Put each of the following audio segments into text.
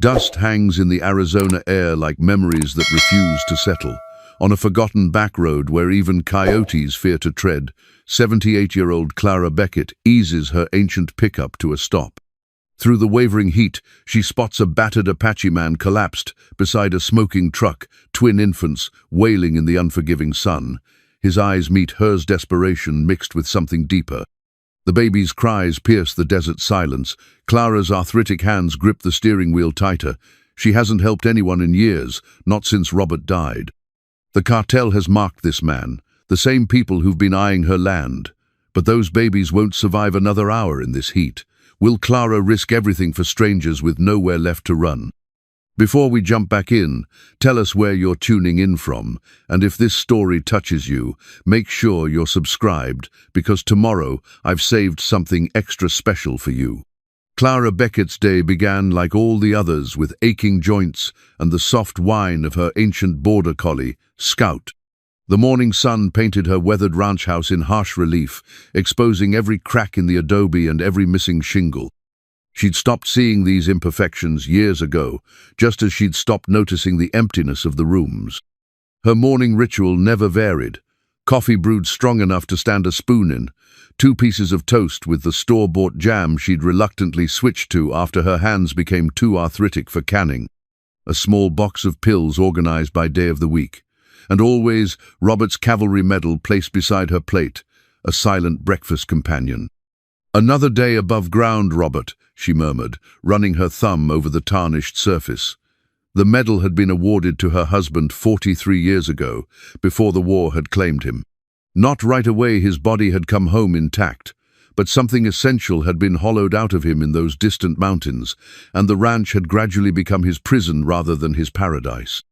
Dust hangs in the Arizona air like memories that refuse to settle. On a forgotten back road where even coyotes fear to tread, 78-year-old Clara Beckett eases her ancient pickup to a stop. Through the wavering heat, she spots a battered Apache man collapsed beside a smoking truck, twin infants wailing in the unforgiving sun. His eyes meet hers, desperation mixed with something deeper. The baby's cries pierce the desert silence. Clara's arthritic hands grip the steering wheel tighter. She hasn't helped anyone in years, not since Robert died. The cartel has marked this man, the same people who've been eyeing her land. But those babies won't survive another hour in this heat. Will Clara risk everything for strangers with nowhere left to run? Before we jump back in, tell us where you're tuning in from, and if this story touches you, make sure you're subscribed, because tomorrow I've saved something extra special for you. Clara Beckett's day began like all the others with aching joints and the soft whine of her ancient border collie, Scout. The morning sun painted her weathered ranch house in harsh relief, exposing every crack in the adobe and every missing shingle. She'd stopped seeing these imperfections years ago, just as she'd stopped noticing the emptiness of the rooms. Her morning ritual never varied. Coffee brewed strong enough to stand a spoon in, 2 pieces of toast with the store-bought jam she'd reluctantly switched to after her hands became too arthritic for canning, a small box of pills organized by day of the week, and always Robert's cavalry medal placed beside her plate, a silent breakfast companion. "Another day above ground, Robert," she murmured, running her thumb over the tarnished surface. The medal had been awarded to her husband 43 years ago, before the war had claimed him. Not right away his body had come home intact, but something essential had been hollowed out of him in those distant mountains, and the ranch had gradually become his prison rather than his paradise.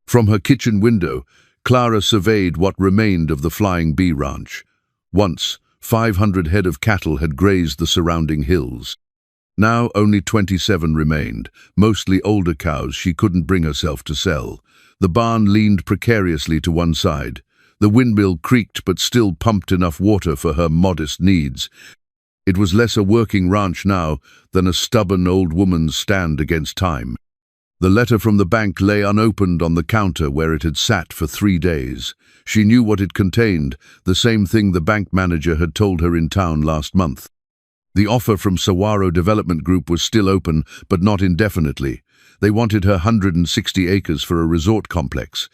From her kitchen window, Clara surveyed what remained of the Flying Bee Ranch. Once, 500 head of cattle had grazed the surrounding hills. Now only 27 remained, mostly older cows she couldn't bring herself to sell. The barn leaned precariously to one side. The windmill creaked but still pumped enough water for her modest needs. It was less a working ranch now than a stubborn old woman's stand against time. The letter from the bank lay unopened on the counter where it had sat for 3 days. She knew what it contained, the same thing the bank manager had told her in town last month. The offer from Saguaro Development Group was still open, but not indefinitely. They wanted her 160 acres for a resort complex.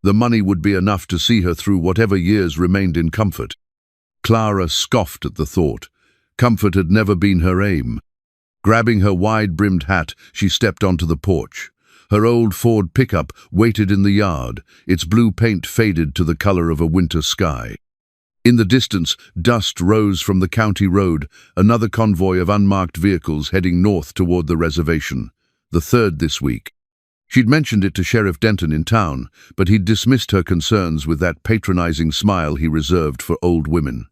The money would be enough to see her through whatever years remained in comfort. Clara scoffed at the thought. Comfort had never been her aim. Grabbing her wide-brimmed hat, she stepped onto the porch. Her old Ford pickup waited in the yard, its blue paint faded to the color of a winter sky. In the distance, dust rose from the county road, another convoy of unmarked vehicles heading north toward the reservation, the 3rd this week. She'd mentioned it to Sheriff Denton in town, but he'd dismissed her concerns with that patronizing smile he reserved for old women.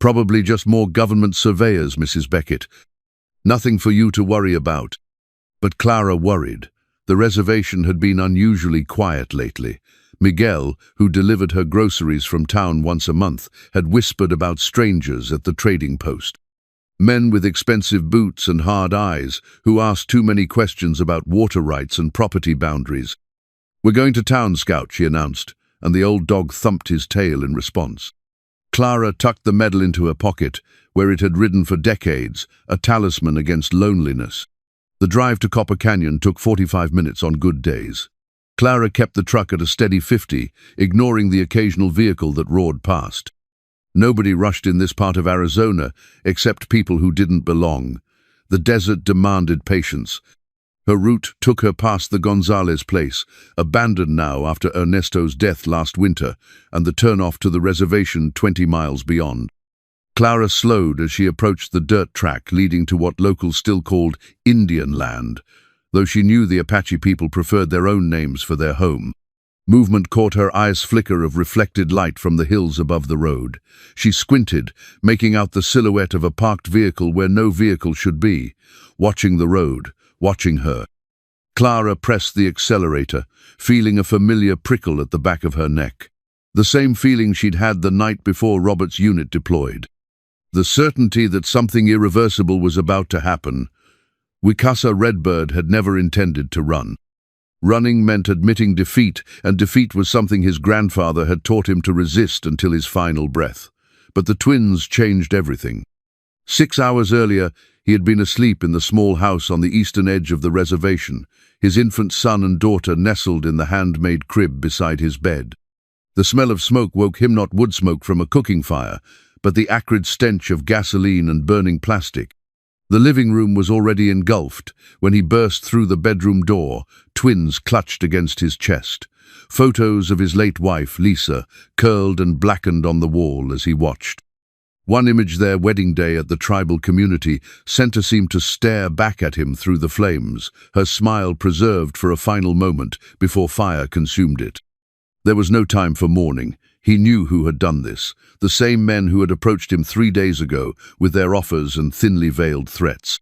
"Probably just more government surveyors, Mrs. Beckett. Nothing for you to worry about." But Clara worried. The reservation had been unusually quiet lately. Miguel, who delivered her groceries from town once a month, had whispered about strangers at the trading post. Men with expensive boots and hard eyes who asked too many questions about water rights and property boundaries. "We're going to town, Scout," she announced, and the old dog thumped his tail in response. Clara tucked the medal into her pocket, where it had ridden for decades, a talisman against loneliness. The drive to Copper Canyon took 45 minutes on good days. Clara kept the truck at a steady 50, ignoring the occasional vehicle that roared past. Nobody rushed in this part of Arizona, except people who didn't belong. The desert demanded patience. Her route took her past the Gonzalez place, abandoned now after Ernesto's death last winter, and the turnoff to the reservation 20 miles beyond. Clara slowed as she approached the dirt track leading to what locals still called Indian land, though she knew the Apache people preferred their own names for their home. Movement caught her eyes flicker of reflected light from the hills above the road. She squinted, making out the silhouette of a parked vehicle where no vehicle should be, watching the road, watching her. Clara pressed the accelerator, feeling a familiar prickle at the back of her neck. The same feeling she'd had the night before Robert's unit deployed. The certainty that something irreversible was about to happen. Wicasa Redbird had never intended to run. Running meant admitting defeat, and defeat was something his grandfather had taught him to resist until his final breath. But the twins changed everything. 6 hours earlier, he had been asleep in the small house on the eastern edge of the reservation, his infant son and daughter nestled in the handmade crib beside his bed. The smell of smoke woke him, not wood smoke from a cooking fire, but the acrid stench of gasoline and burning plastic. The living room was already engulfed when he burst through the bedroom door, twins clutched against his chest. Photos of his late wife, Lisa, curled and blackened on the wall as he watched. One image, their wedding day at the tribal community center, seemed to stare back at him through the flames, her smile preserved for a final moment before fire consumed it. There was no time for mourning. He knew who had done this, the same men who had approached him 3 days ago with their offers and thinly veiled threats.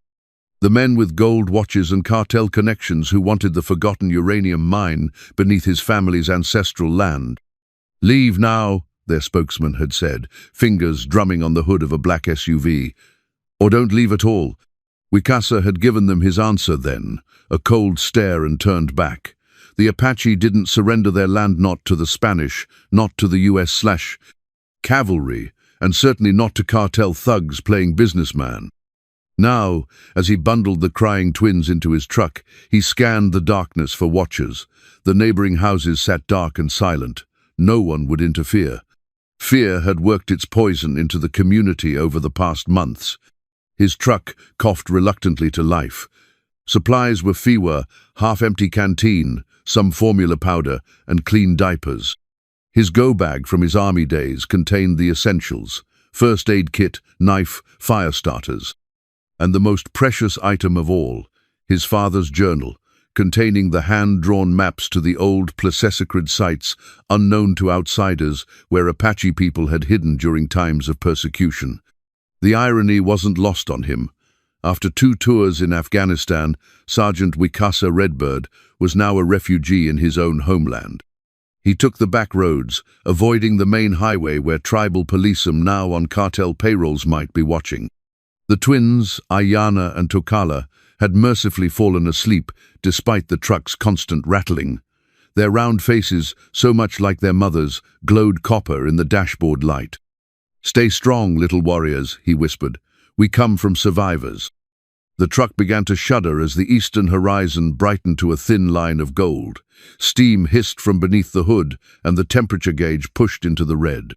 The men with gold watches and cartel connections who wanted the forgotten uranium mine beneath his family's ancestral land. "Leave now," their spokesman had said, fingers drumming on the hood of a black SUV. "Or don't leave at all." Wicasa had given them his answer then, a cold stare, and turned back. The Apache didn't surrender their land, not to the Spanish, not to the US/cavalry, and certainly not to cartel thugs playing businessman. Now, as he bundled the crying twins into his truck, he scanned the darkness for watchers. The neighboring houses sat dark and silent. No one would interfere. Fear had worked its poison into the community over the past months. His truck coughed reluctantly to life. Supplies were fewer, half-empty canteen, some formula powder, and clean diapers. His go-bag from his army days contained the essentials: first aid kit, knife, fire starters. And the most precious item of all, his father's journal, containing the hand-drawn maps to the old plesecrid sites unknown to outsiders where Apache people had hidden during times of persecution. The irony wasn't lost on him. After 2 tours in Afghanistan, Sergeant Wicasa Redbird was now a refugee in his own homeland. He took the back roads, avoiding the main highway where tribal policemen now on cartel payrolls might be watching. The twins, Ayana and Tokala, had mercifully fallen asleep despite the truck's constant rattling. Their round faces, so much like their mothers, glowed copper in the dashboard light. "Stay strong, little warriors," he whispered. "We come from survivors." The truck began to shudder as the eastern horizon brightened to a thin line of gold. Steam hissed from beneath the hood, and the temperature gauge pushed into the red.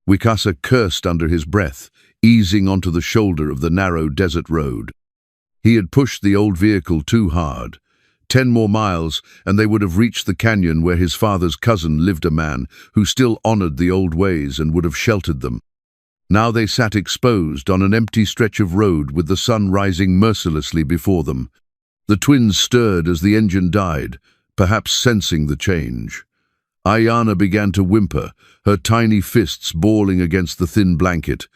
Wicasa cursed under his breath, easing onto the shoulder of the narrow desert road. He had pushed the old vehicle too hard. 10 more miles, and they would have reached the canyon where his father's cousin lived, a man who still honored the old ways and would have sheltered them. Now they sat exposed on an empty stretch of road with the sun rising mercilessly before them. The twins stirred as the engine died, perhaps sensing the change. Ayana began to whimper, her tiny fists balling against the thin blanket.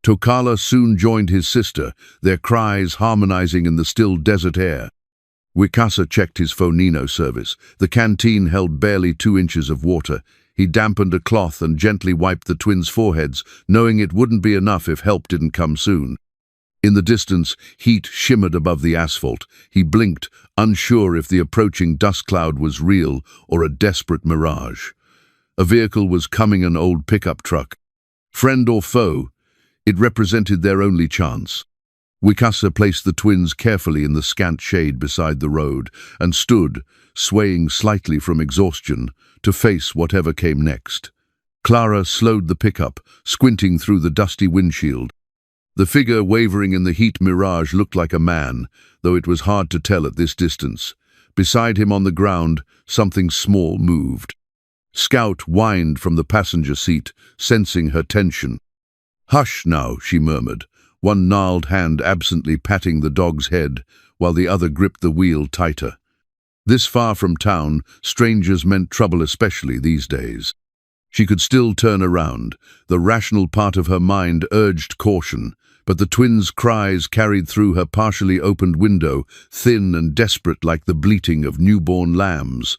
Tokala soon joined his sister, their cries harmonizing in the still desert air. Wicasa checked his phonino service. The canteen held barely 2 inches of water. He dampened a cloth and gently wiped the twins' foreheads, knowing it wouldn't be enough if help didn't come soon. In the distance, heat shimmered above the asphalt. He blinked, unsure if the approaching dust cloud was real or a desperate mirage. A vehicle was coming, an old pickup truck. Friend or foe, it represented their only chance. Wicasa placed the twins carefully in the scant shade beside the road and stood, swaying slightly from exhaustion, to face whatever came next. Clara slowed the pickup, squinting through the dusty windshield. The figure wavering in the heat mirage looked like a man, though it was hard to tell at this distance. Beside him on the ground, something small moved. Scout whined from the passenger seat, sensing her tension. "Hush now," she murmured, one gnarled hand absently patting the dog's head, while the other gripped the wheel tighter. This far from town, strangers meant trouble, especially these days. She could still turn around. The rational part of her mind urged caution, but the twins' cries carried through her partially opened window, thin and desperate like the bleating of newborn lambs.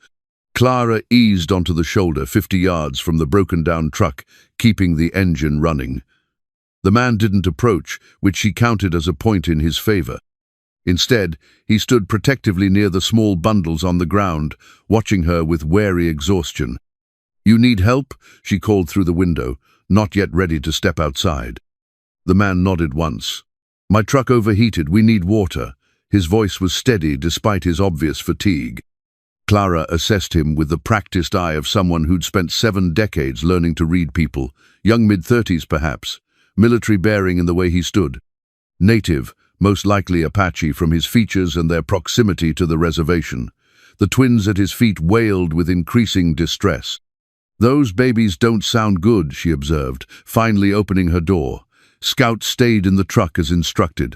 Clara eased onto the shoulder 50 yards from the broken-down truck, keeping the engine running. The man didn't approach, which she counted as a point in his favor. Instead, he stood protectively near the small bundles on the ground, watching her with wary exhaustion. "You need help?" she called through the window, not yet ready to step outside. The man nodded once. "My truck overheated, we need water." His voice was steady despite his obvious fatigue. Clara assessed him with the practiced eye of someone who'd spent 7 decades learning to read people, young mid-30s perhaps, military bearing in the way he stood. Native, most likely Apache from his features and their proximity to the reservation. The twins at his feet wailed with increasing distress. "Those babies don't sound good," she observed, finally opening her door. Scout stayed in the truck as instructed.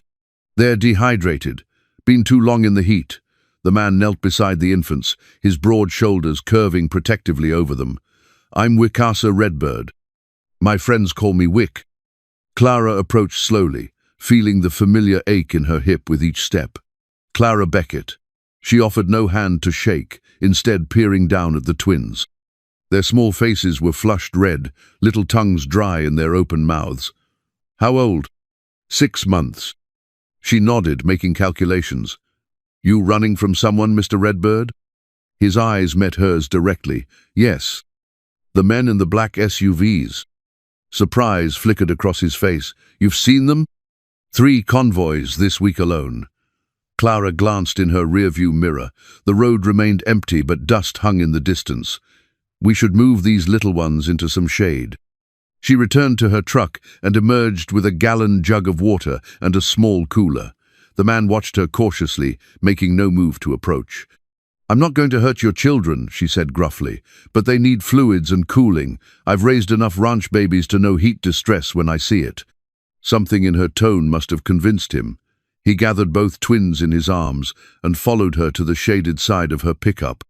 "They're dehydrated. Been too long in the heat." The man knelt beside the infants, his broad shoulders curving protectively over them. "I'm Wicasa Redbird. My friends call me Wick." Clara approached slowly, feeling the familiar ache in her hip with each step. Clara Beckett. She offered no hand to shake, instead peering down at the twins. Their small faces were flushed red, little tongues dry in their open mouths. "How old?" 6 months. She nodded, making calculations. "You running from someone, Mr. Redbird?" His eyes met hers directly. "Yes." "The men in the black SUVs." Surprise flickered across his face. "You've seen them?" 3 convoys this week alone. Clara glanced in her rearview mirror. The road remained empty, but dust hung in the distance. "We should move these little ones into some shade." She returned to her truck and emerged with a gallon jug of water and a small cooler. The man watched her cautiously, making no move to approach. "I'm not going to hurt your children," she said gruffly, "but they need fluids and cooling. I've raised enough ranch babies to know heat distress when I see it." Something in her tone must have convinced him. He gathered both twins in his arms and followed her to the shaded side of her pickup.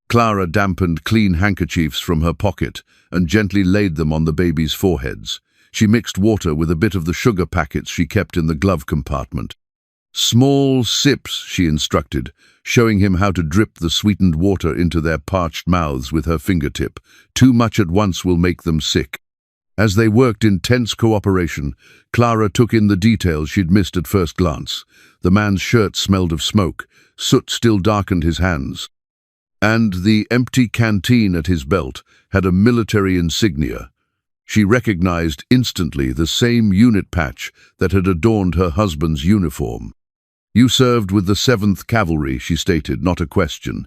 Clara dampened clean handkerchiefs from her pocket and gently laid them on the babies' foreheads. She mixed water with a bit of the sugar packets she kept in the glove compartment. "Small sips," she instructed, showing him how to drip the sweetened water into their parched mouths with her fingertip. "Too much at once will make them sick." As they worked in tense cooperation, Clara took in the details she'd missed at first glance. The man's shirt smelled of smoke. Soot still darkened his hands. And the empty canteen at his belt had a military insignia. She recognized instantly the same unit patch that had adorned her husband's uniform. "You served with the 7th Cavalry," she stated, not a question.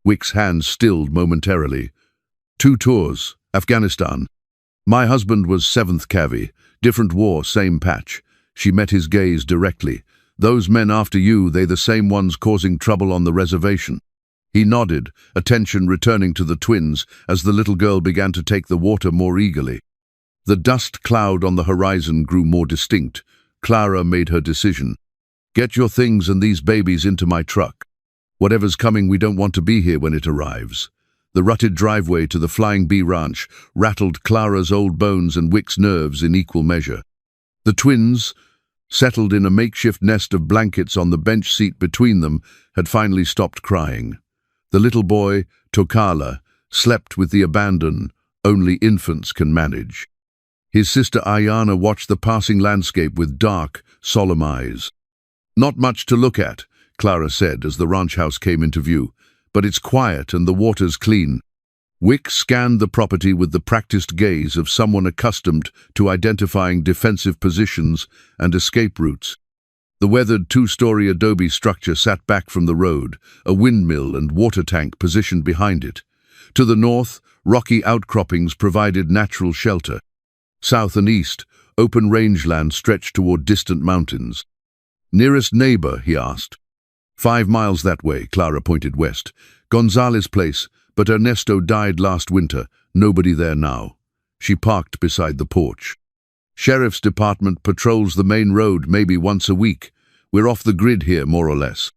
Wick's hands stilled momentarily. "2 tours, Afghanistan. My husband was 7th Cav, different war, same patch." She met his gaze directly. "Those men after you, they the same ones causing trouble on the reservation?" He nodded, attention returning to the twins as the little girl began to take the water more eagerly. The dust cloud on the horizon grew more distinct. Clara made her decision. "Get your things and these babies into my truck. Whatever's coming, we don't want to be here when it arrives." The rutted driveway to the Flying Bee Ranch rattled Clara's old bones and Wick's nerves in equal measure. The twins, settled in a makeshift nest of blankets on the bench seat between them, had finally stopped crying. The little boy, Tokala, slept with the abandon only infants can manage. His sister Ayana watched the passing landscape with dark, solemn eyes. "Not much to look at," Clara said as the ranch house came into view, "but it's quiet and the water's clean." Wick scanned the property with the practiced gaze of someone accustomed to identifying defensive positions and escape routes. The weathered 2-story adobe structure sat back from the road, a windmill and water tank positioned behind it. To the north, rocky outcroppings provided natural shelter. South and east, open rangeland stretched toward distant mountains. "Nearest neighbor?" he asked. 5 miles that way, Clara pointed west. "Gonzalez Place, but Ernesto died last winter. Nobody there now." She parked beside the porch. "Sheriff's Department patrols the main road maybe once a week. We're off the grid here, more or less."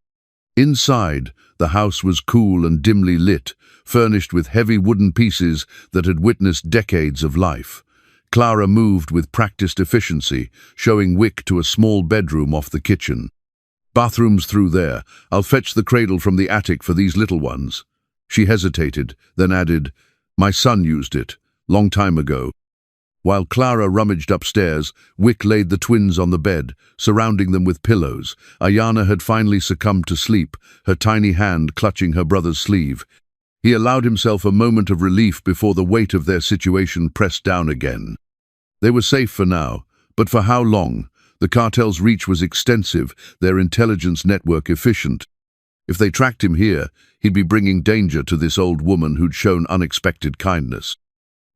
Inside, the house was cool and dimly lit, furnished with heavy wooden pieces that had witnessed decades of life. Clara moved with practiced efficiency, showing Wick to a small bedroom off the kitchen. "Bathroom's through there. I'll fetch the cradle from the attic for these little ones." She hesitated, then added, "My son used it, long time ago." While Clara rummaged upstairs, Wick laid the twins on the bed, surrounding them with pillows. Ayana had finally succumbed to sleep, her tiny hand clutching her brother's sleeve. He allowed himself a moment of relief before the weight of their situation pressed down again. They were safe for now, but for how long? The cartel's reach was extensive, their intelligence network efficient. If they tracked him here, he'd be bringing danger to this old woman who'd shown unexpected kindness.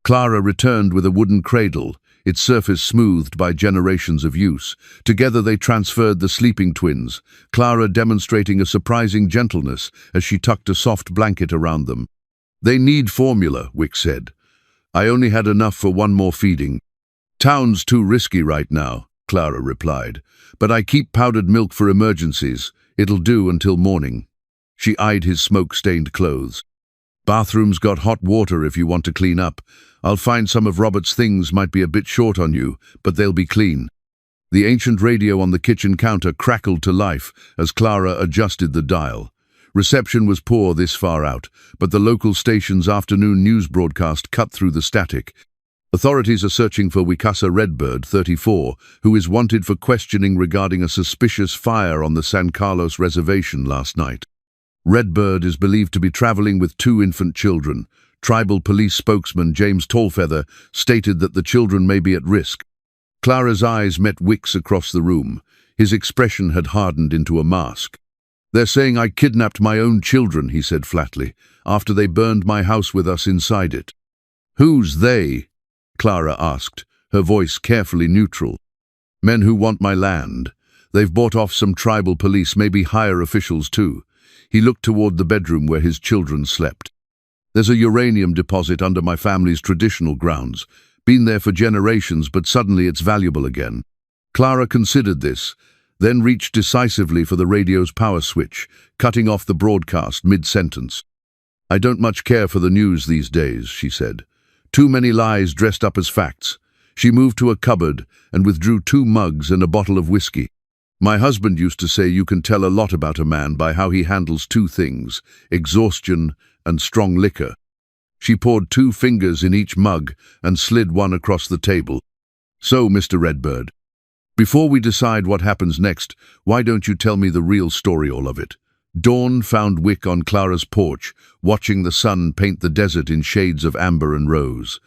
Clara returned with a wooden cradle, its surface smoothed by generations of use. Together they transferred the sleeping twins, Clara demonstrating a surprising gentleness as she tucked a soft blanket around them. "They need formula," Wick said. "I only had enough for one more feeding." "Town's too risky right now," Clara replied. "But I keep powdered milk for emergencies. It'll do until morning." She eyed his smoke-stained clothes. "Bathroom's got hot water if you want to clean up. I'll find some of Robert's things might be a bit short on you, but they'll be clean." The ancient radio on the kitchen counter crackled to life as Clara adjusted the dial. Reception was poor this far out, but the local station's afternoon news broadcast cut through the static. "Authorities are searching for Wikasa Redbird, 34, who is wanted for questioning regarding a suspicious fire on the San Carlos reservation last night. Redbird is believed to be traveling with 2 infant children. Tribal police spokesman James Tallfeather stated that the children may be at risk." Clara's eyes met Wick's across the room. His expression had hardened into a mask. "They're saying I kidnapped my own children," he said flatly, "after they burned my house with us inside it." "Who's they?" Clara asked, her voice carefully neutral. "Men who want my land. They've bought off some tribal police, maybe higher officials too." He looked toward the bedroom where his children slept. "There's a uranium deposit under my family's traditional grounds. Been there for generations, but suddenly it's valuable again." Clara considered this, then reached decisively for the radio's power switch, cutting off the broadcast mid-sentence. "I don't much care for the news these days," she said. "Too many lies dressed up as facts." She moved to a cupboard and withdrew 2 mugs and a bottle of whiskey. "My husband used to say you can tell a lot about a man by how he handles 2 things, exhaustion and strong liquor." She poured 2 fingers in each mug and slid one across the table. "So, Mr. Redbird, before we decide what happens next, why don't you tell me the real story, all of it?" Dawn found Wick on Clara's porch, watching the sun paint the desert in shades of amber and rose.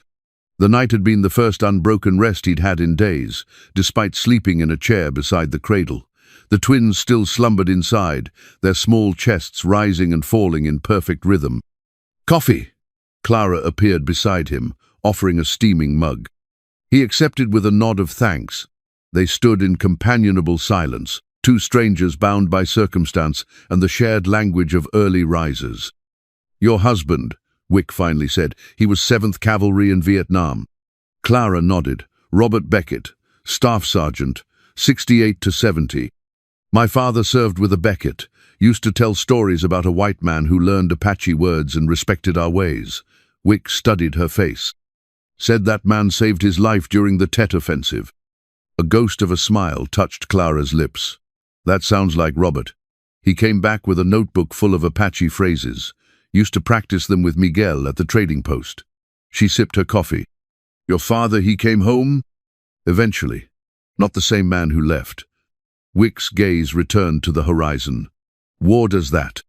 The night had been the first unbroken rest he'd had in days, despite sleeping in a chair beside the cradle. The twins still slumbered inside, their small chests rising and falling in perfect rhythm. "Coffee!" Clara appeared beside him, offering a steaming mug. He accepted with a nod of thanks. They stood in companionable silence, 2 strangers bound by circumstance and the shared language of early risers. "Your husband," Wick finally said. "He was 7th Cavalry in Vietnam." Clara nodded. "Robert Beckett, Staff Sergeant, 68 to 70. My father served with a Beckett, used to tell stories about a white man who learned Apache words and respected our ways." Wick studied her face. "Said that man saved his life during the Tet Offensive." A ghost of a smile touched Clara's lips. "That sounds like Robert. He came back with a notebook full of Apache phrases. Used to practice them with Miguel at the trading post." She sipped her coffee. "Your father, he came home?" "Eventually. Not the same man who left." Wick's gaze returned to the horizon. "War does that."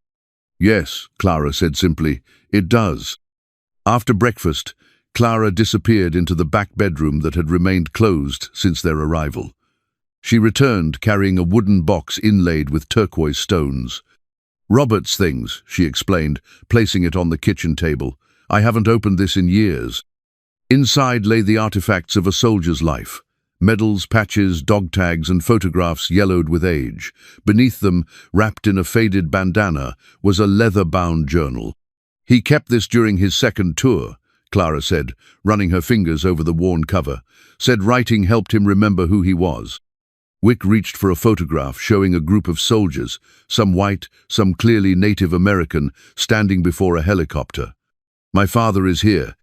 "Yes," Clara said simply. "It does." After breakfast, Clara disappeared into the back bedroom that had remained closed since their arrival. She returned carrying a wooden box inlaid with turquoise stones. "Robert's things," she explained, placing it on the kitchen table. "I haven't opened this in years." Inside lay the artifacts of a soldier's life. Medals, patches, dog tags, and photographs yellowed with age. Beneath them, wrapped in a faded bandana, was a leather-bound journal. "He kept this during his 2nd tour," Clara said, running her fingers over the worn cover. "Said writing helped him remember who he was." Wick reached for a photograph showing a group of soldiers, some white, some clearly Native American, standing before a helicopter. "My father is here."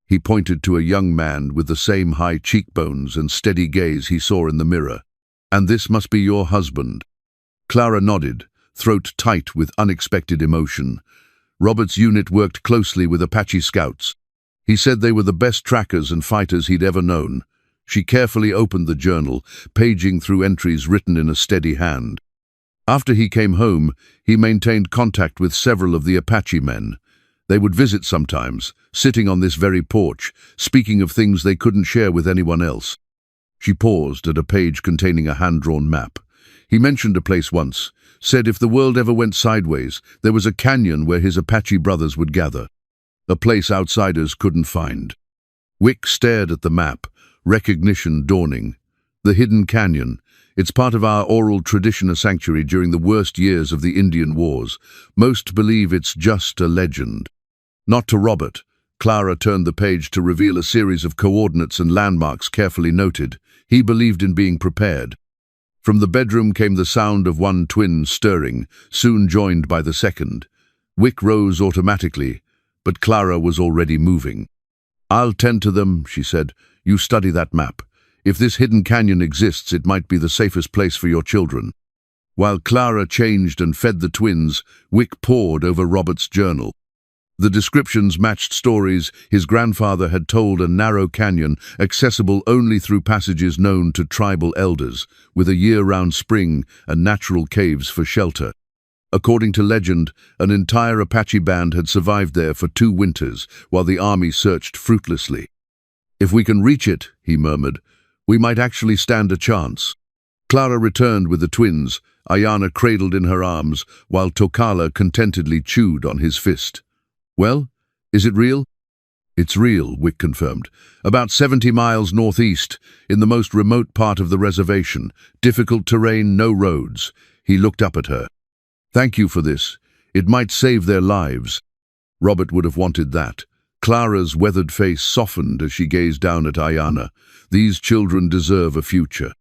He pointed to a young man with the same high cheekbones and steady gaze he saw in the mirror. "And this must be your husband." Clara nodded, throat tight with unexpected emotion. Robert's unit worked closely with Apache scouts. He said they were the best trackers and fighters he'd ever known. She carefully opened the journal, paging through entries written in a steady hand. After he came home, he maintained contact with several of the Apache men. They would visit sometimes, sitting on this very porch, speaking of things they couldn't share with anyone else. She paused at a page containing a hand-drawn map. He mentioned a place once, said if the world ever went sideways, there was a canyon where his Apache brothers would gather. A place outsiders couldn't find. Wick stared at the map, recognition dawning. The hidden canyon. It's part of our oral tradition, a sanctuary during the worst years of the Indian Wars. Most believe it's just a legend. Not to Robert. Clara turned the page to reveal a series of coordinates and landmarks carefully noted. He believed in being prepared. From the bedroom came the sound of one twin stirring, soon joined by the second. Wick rose automatically, but Clara was already moving. "I'll tend to them," she said. "You study that map. If this hidden canyon exists, it might be the safest place for your children." While Clara changed and fed the twins, Wick pored over Robert's journal. The descriptions matched stories his grandfather had told, a narrow canyon accessible only through passages known to tribal elders, with a year-round spring and natural caves for shelter. According to legend, an entire Apache band had survived there for 2 winters, while the army searched fruitlessly. "If we can reach it," he murmured, "we might actually stand a chance." Clara returned with the twins, Ayana cradled in her arms, while Tokala contentedly chewed on his fist. "Well, is it real?" "It's real," Wick confirmed. "About 70 miles northeast, in the most remote part of the reservation. Difficult terrain, no roads." He looked up at her. "Thank you for this. It might save their lives." Robert would have wanted that. Clara's weathered face softened as she gazed down at Ayana. These children deserve a future.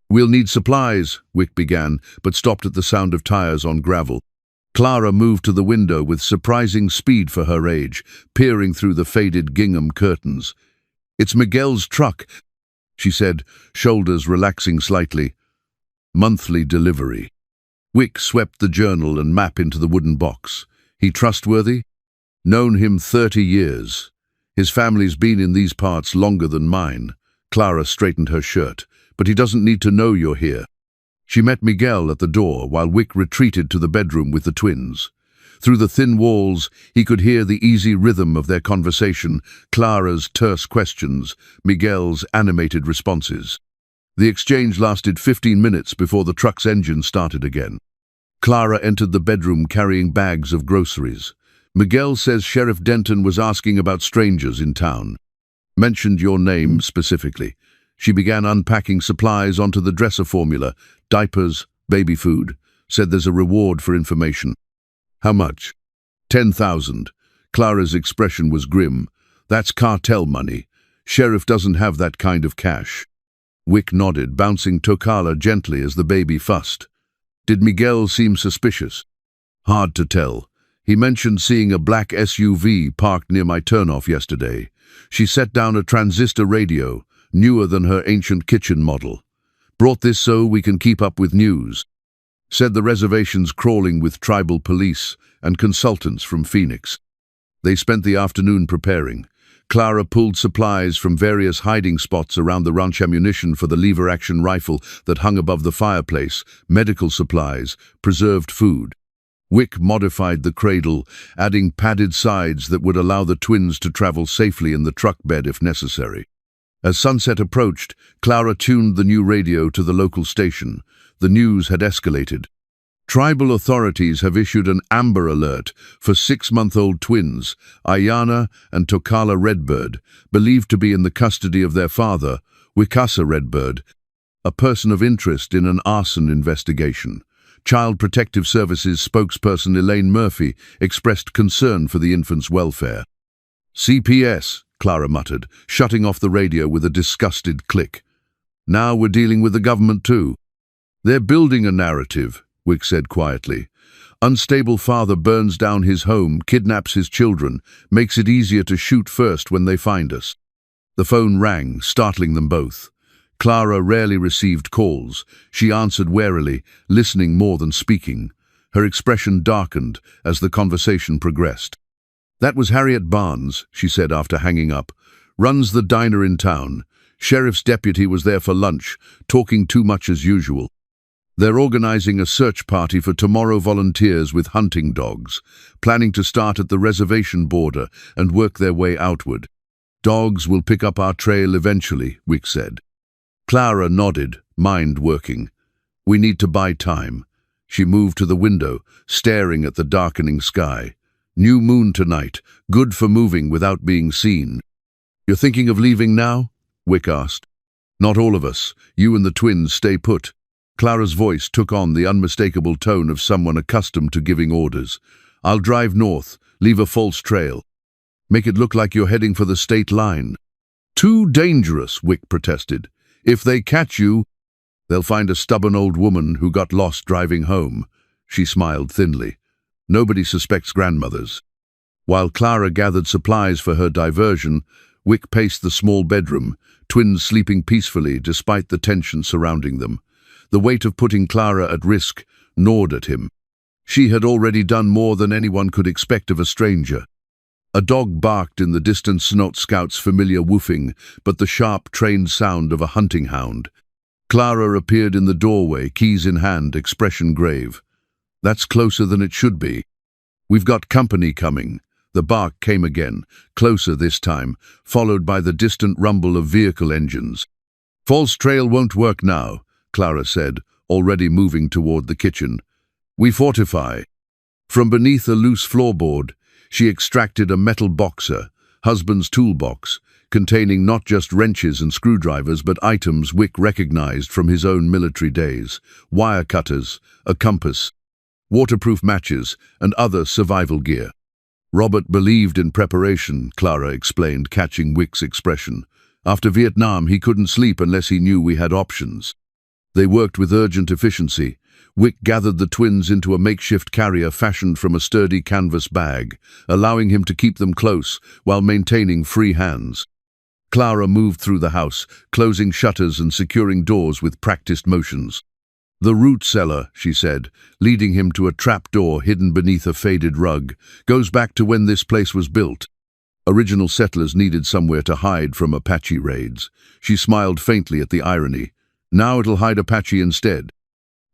"We'll need supplies," Wick began, but stopped at the sound of tires on gravel. Clara moved to the window with surprising speed for her age, peering through the faded gingham curtains. "It's Miguel's truck," she said, shoulders relaxing slightly. "Monthly delivery." Wick swept the journal and map into the wooden box. "He trustworthy?" "Known him 30 years. His family's been in these parts longer than mine." Clara straightened her shirt. "But he doesn't need to know you're here." She met Miguel at the door while Wick retreated to the bedroom with the twins. Through the thin walls, he could hear the easy rhythm of their conversation, Clara's terse questions, Miguel's animated responses. The exchange lasted 15 minutes before the truck's engine started again. Clara entered the bedroom carrying bags of groceries. "Miguel says Sheriff Denton was asking about strangers in town. Mentioned your name specifically." She began unpacking supplies onto the dresser formula, diapers, baby food. Said there's a reward for information. "How much?" 10,000. Clara's expression was grim. "That's cartel money. Sheriff doesn't have that kind of cash." Wick nodded, bouncing Tokala gently as the baby fussed. "Did Miguel seem suspicious?" "Hard to tell. He mentioned seeing a black SUV parked near my turnoff yesterday. She set down a transistor radio, newer than her ancient kitchen model. Brought this so we can keep up with news. Said the reservation's crawling with tribal police and consultants from Phoenix." They spent the afternoon preparing. Clara pulled supplies from various hiding spots around the ranch, ammunition for the lever-action rifle that hung above the fireplace, medical supplies, preserved food. Wick modified the cradle, adding padded sides that would allow the twins to travel safely in the truck bed if necessary. As sunset approached, Clara tuned the new radio to the local station. The news had escalated. Tribal authorities have issued an Amber Alert for 6-month-old twins, Ayana and Tokala Redbird, believed to be in the custody of their father, Wicasa Redbird, a person of interest in an arson investigation. Child Protective Services spokesperson Elaine Murphy expressed concern for the infant's welfare. "CPS," Clara muttered, shutting off the radio with a disgusted click. "Now we're dealing with the government too." "They're building a narrative," Wick said quietly. "Unstable father burns down his home, kidnaps his children, makes it easier to shoot first when they find us." The phone rang, startling them both. Clara rarely received calls. She answered warily, listening more than speaking. Her expression darkened as the conversation progressed. "That was Harriet Barnes," she said after hanging up. "Runs the diner in town. Sheriff's deputy was there for lunch, talking too much as usual. They're organizing a search party for tomorrow volunteers with hunting dogs, planning to start at the reservation border and work their way outward. Dogs will pick up our trail eventually," Wick said. Clara nodded, mind working. "We need to buy time." She moved to the window, staring at the darkening sky. "New moon tonight, good for moving without being seen." "You're thinking of leaving now?" Wick asked. "Not all of us. You and the twins stay put." Clara's voice took on the unmistakable tone of someone accustomed to giving orders. "I'll drive north, leave a false trail. Make it look like you're heading for the state line." "Too dangerous," Wick protested. "If they catch you, they'll find a stubborn old woman who got lost driving home." She smiled thinly. "Nobody suspects grandmothers." While Clara gathered supplies for her diversion, Wick paced the small bedroom, twins sleeping peacefully despite the tension surrounding them. The weight of putting Clara at risk gnawed at him. She had already done more than anyone could expect of a stranger. A dog barked in the distance, not Scout's familiar woofing, but the sharp, trained sound of a hunting hound. Clara appeared in the doorway, keys in hand, expression grave. "That's closer than it should be. We've got company coming." The bark came again, closer this time, followed by the distant rumble of vehicle engines. "False trail won't work now," Clara said, already moving toward the kitchen. "We fortify." From beneath a loose floorboard, she extracted a metal boxer, husband's toolbox, containing not just wrenches and screwdrivers but items Wick recognized from his own military days: wire cutters, a compass, waterproof matches, and other survival gear. "Robert believed in preparation," Clara explained, catching Wick's expression. "After Vietnam, he couldn't sleep unless he knew we had options." They worked with urgent efficiency. Wick gathered the twins into a makeshift carrier fashioned from a sturdy canvas bag, allowing him to keep them close while maintaining free hands. Clara moved through the house, closing shutters and securing doors with practiced motions. "The root cellar," she said, leading him to a trapdoor hidden beneath a faded rug, "goes back to when this place was built. Original settlers needed somewhere to hide from Apache raids." She smiled faintly at the irony. "Now it'll hide Apache instead."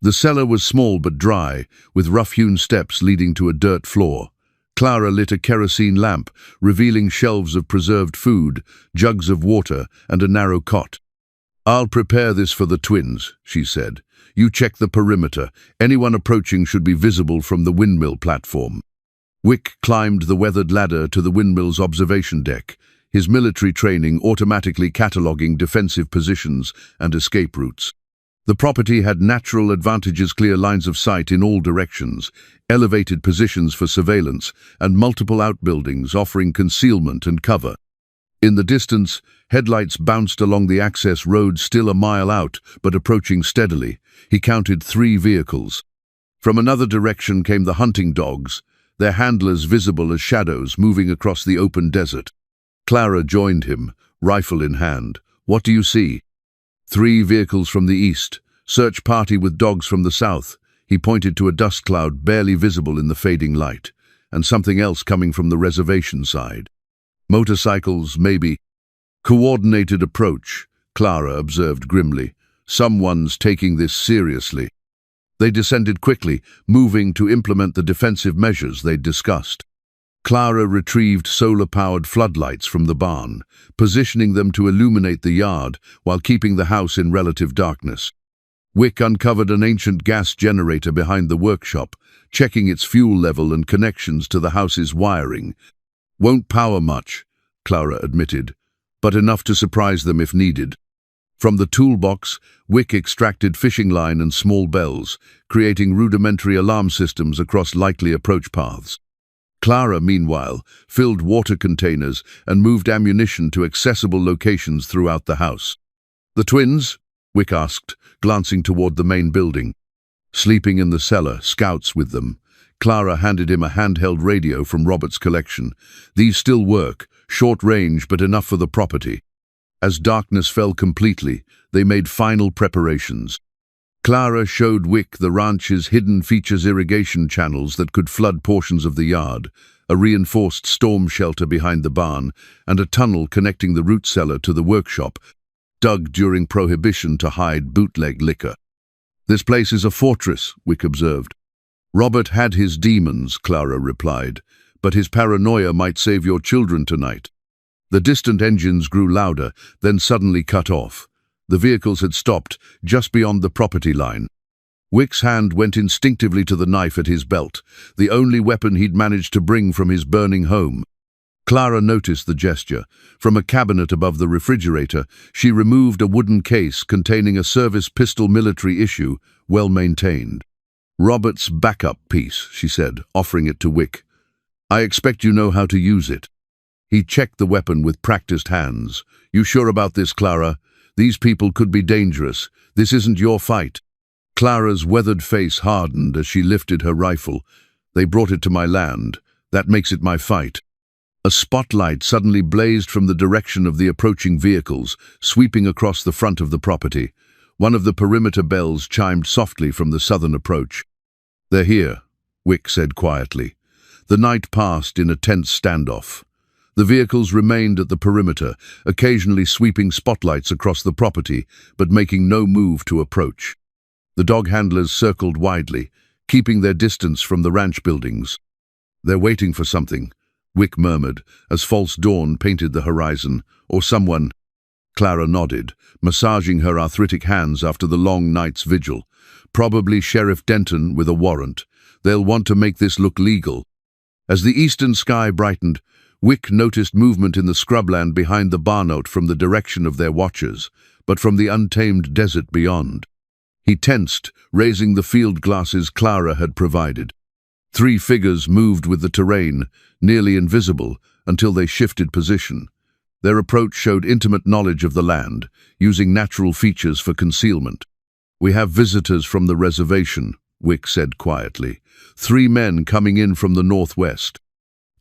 The cellar was small but dry, with rough-hewn steps leading to a dirt floor. Clara lit a kerosene lamp, revealing shelves of preserved food, jugs of water, and a narrow cot. "I'll prepare this for the twins," she said. "You check the perimeter. Anyone approaching should be visible from the windmill platform." Wick climbed the weathered ladder to the windmill's observation deck, his military training automatically cataloguing defensive positions and escape routes. The property had natural advantages: clear lines of sight in all directions, elevated positions for surveillance, and multiple outbuildings offering concealment and cover. In the distance, headlights bounced along the access road, still a mile out, but approaching steadily. He counted 3 vehicles. From another direction came the hunting dogs, their handlers visible as shadows moving across the open desert. Clara joined him, rifle in hand. "What do you see?" 3 vehicles from the east, search party with dogs from the south. He pointed to a dust cloud barely visible in the fading light, and something else coming from the reservation side. "Motorcycles, maybe." "Coordinated approach," Clara observed grimly. "Someone's taking this seriously." They descended quickly, moving to implement the defensive measures they'd discussed. Clara retrieved solar-powered floodlights from the barn, positioning them to illuminate the yard while keeping the house in relative darkness. Wick uncovered an ancient gas generator behind the workshop, checking its fuel level and connections to the house's wiring. "Won't power much," Clara admitted, "but enough to surprise them if needed." From the toolbox, Wick extracted fishing line and small bells, creating rudimentary alarm systems across likely approach paths. Clara, meanwhile, filled water containers and moved ammunition to accessible locations throughout the house. "The twins?" Wick asked, glancing toward the main building. "Sleeping in the cellar, Scouts with them." Clara handed him a handheld radio from Robert's collection. "These still work, short range but enough for the property." As darkness fell completely, they made final preparations. Clara showed Wick the ranch's hidden features: irrigation channels that could flood portions of the yard, a reinforced storm shelter behind the barn, and a tunnel connecting the root cellar to the workshop, dug during Prohibition to hide bootleg liquor. "This place is a fortress," Wick observed. "Robert had his demons," Clara replied, "but his paranoia might save your children tonight." The distant engines grew louder, then suddenly cut off. The vehicles had stopped just beyond the property line. Wick's hand went instinctively to the knife at his belt, the only weapon he'd managed to bring from his burning home. Clara noticed the gesture. From a cabinet above the refrigerator, she removed a wooden case containing a service pistol military issue, well maintained. "Robert's backup piece," she said, offering it to Wick. "I expect you know how to use it." He checked the weapon with practiced hands. "You sure about this, Clara? These people could be dangerous. This isn't your fight." Clara's weathered face hardened as she lifted her rifle. "They brought it to my land. That makes it my fight." A spotlight suddenly blazed from the direction of the approaching vehicles, sweeping across the front of the property. One of the perimeter bells chimed softly from the southern approach. "They're here," Wick said quietly. The night passed in a tense standoff. The vehicles remained at the perimeter, occasionally sweeping spotlights across the property, but making no move to approach. The dog handlers circled widely, keeping their distance from the ranch buildings. "They're waiting for something," Wick murmured, as false dawn painted the horizon. "Or someone." Clara nodded, massaging her arthritic hands after the long night's vigil. "Probably Sheriff Denton with a warrant. They'll want to make this look legal." As the eastern sky brightened, Wick noticed movement in the scrubland behind the barnote from the direction of their watchers, but from the untamed desert beyond. He tensed, raising the field glasses Clara had provided. 3 figures moved with the terrain, nearly invisible, until they shifted position. Their approach showed intimate knowledge of the land, using natural features for concealment. "We have visitors from the reservation," Wick said quietly. 3 men coming in from the northwest."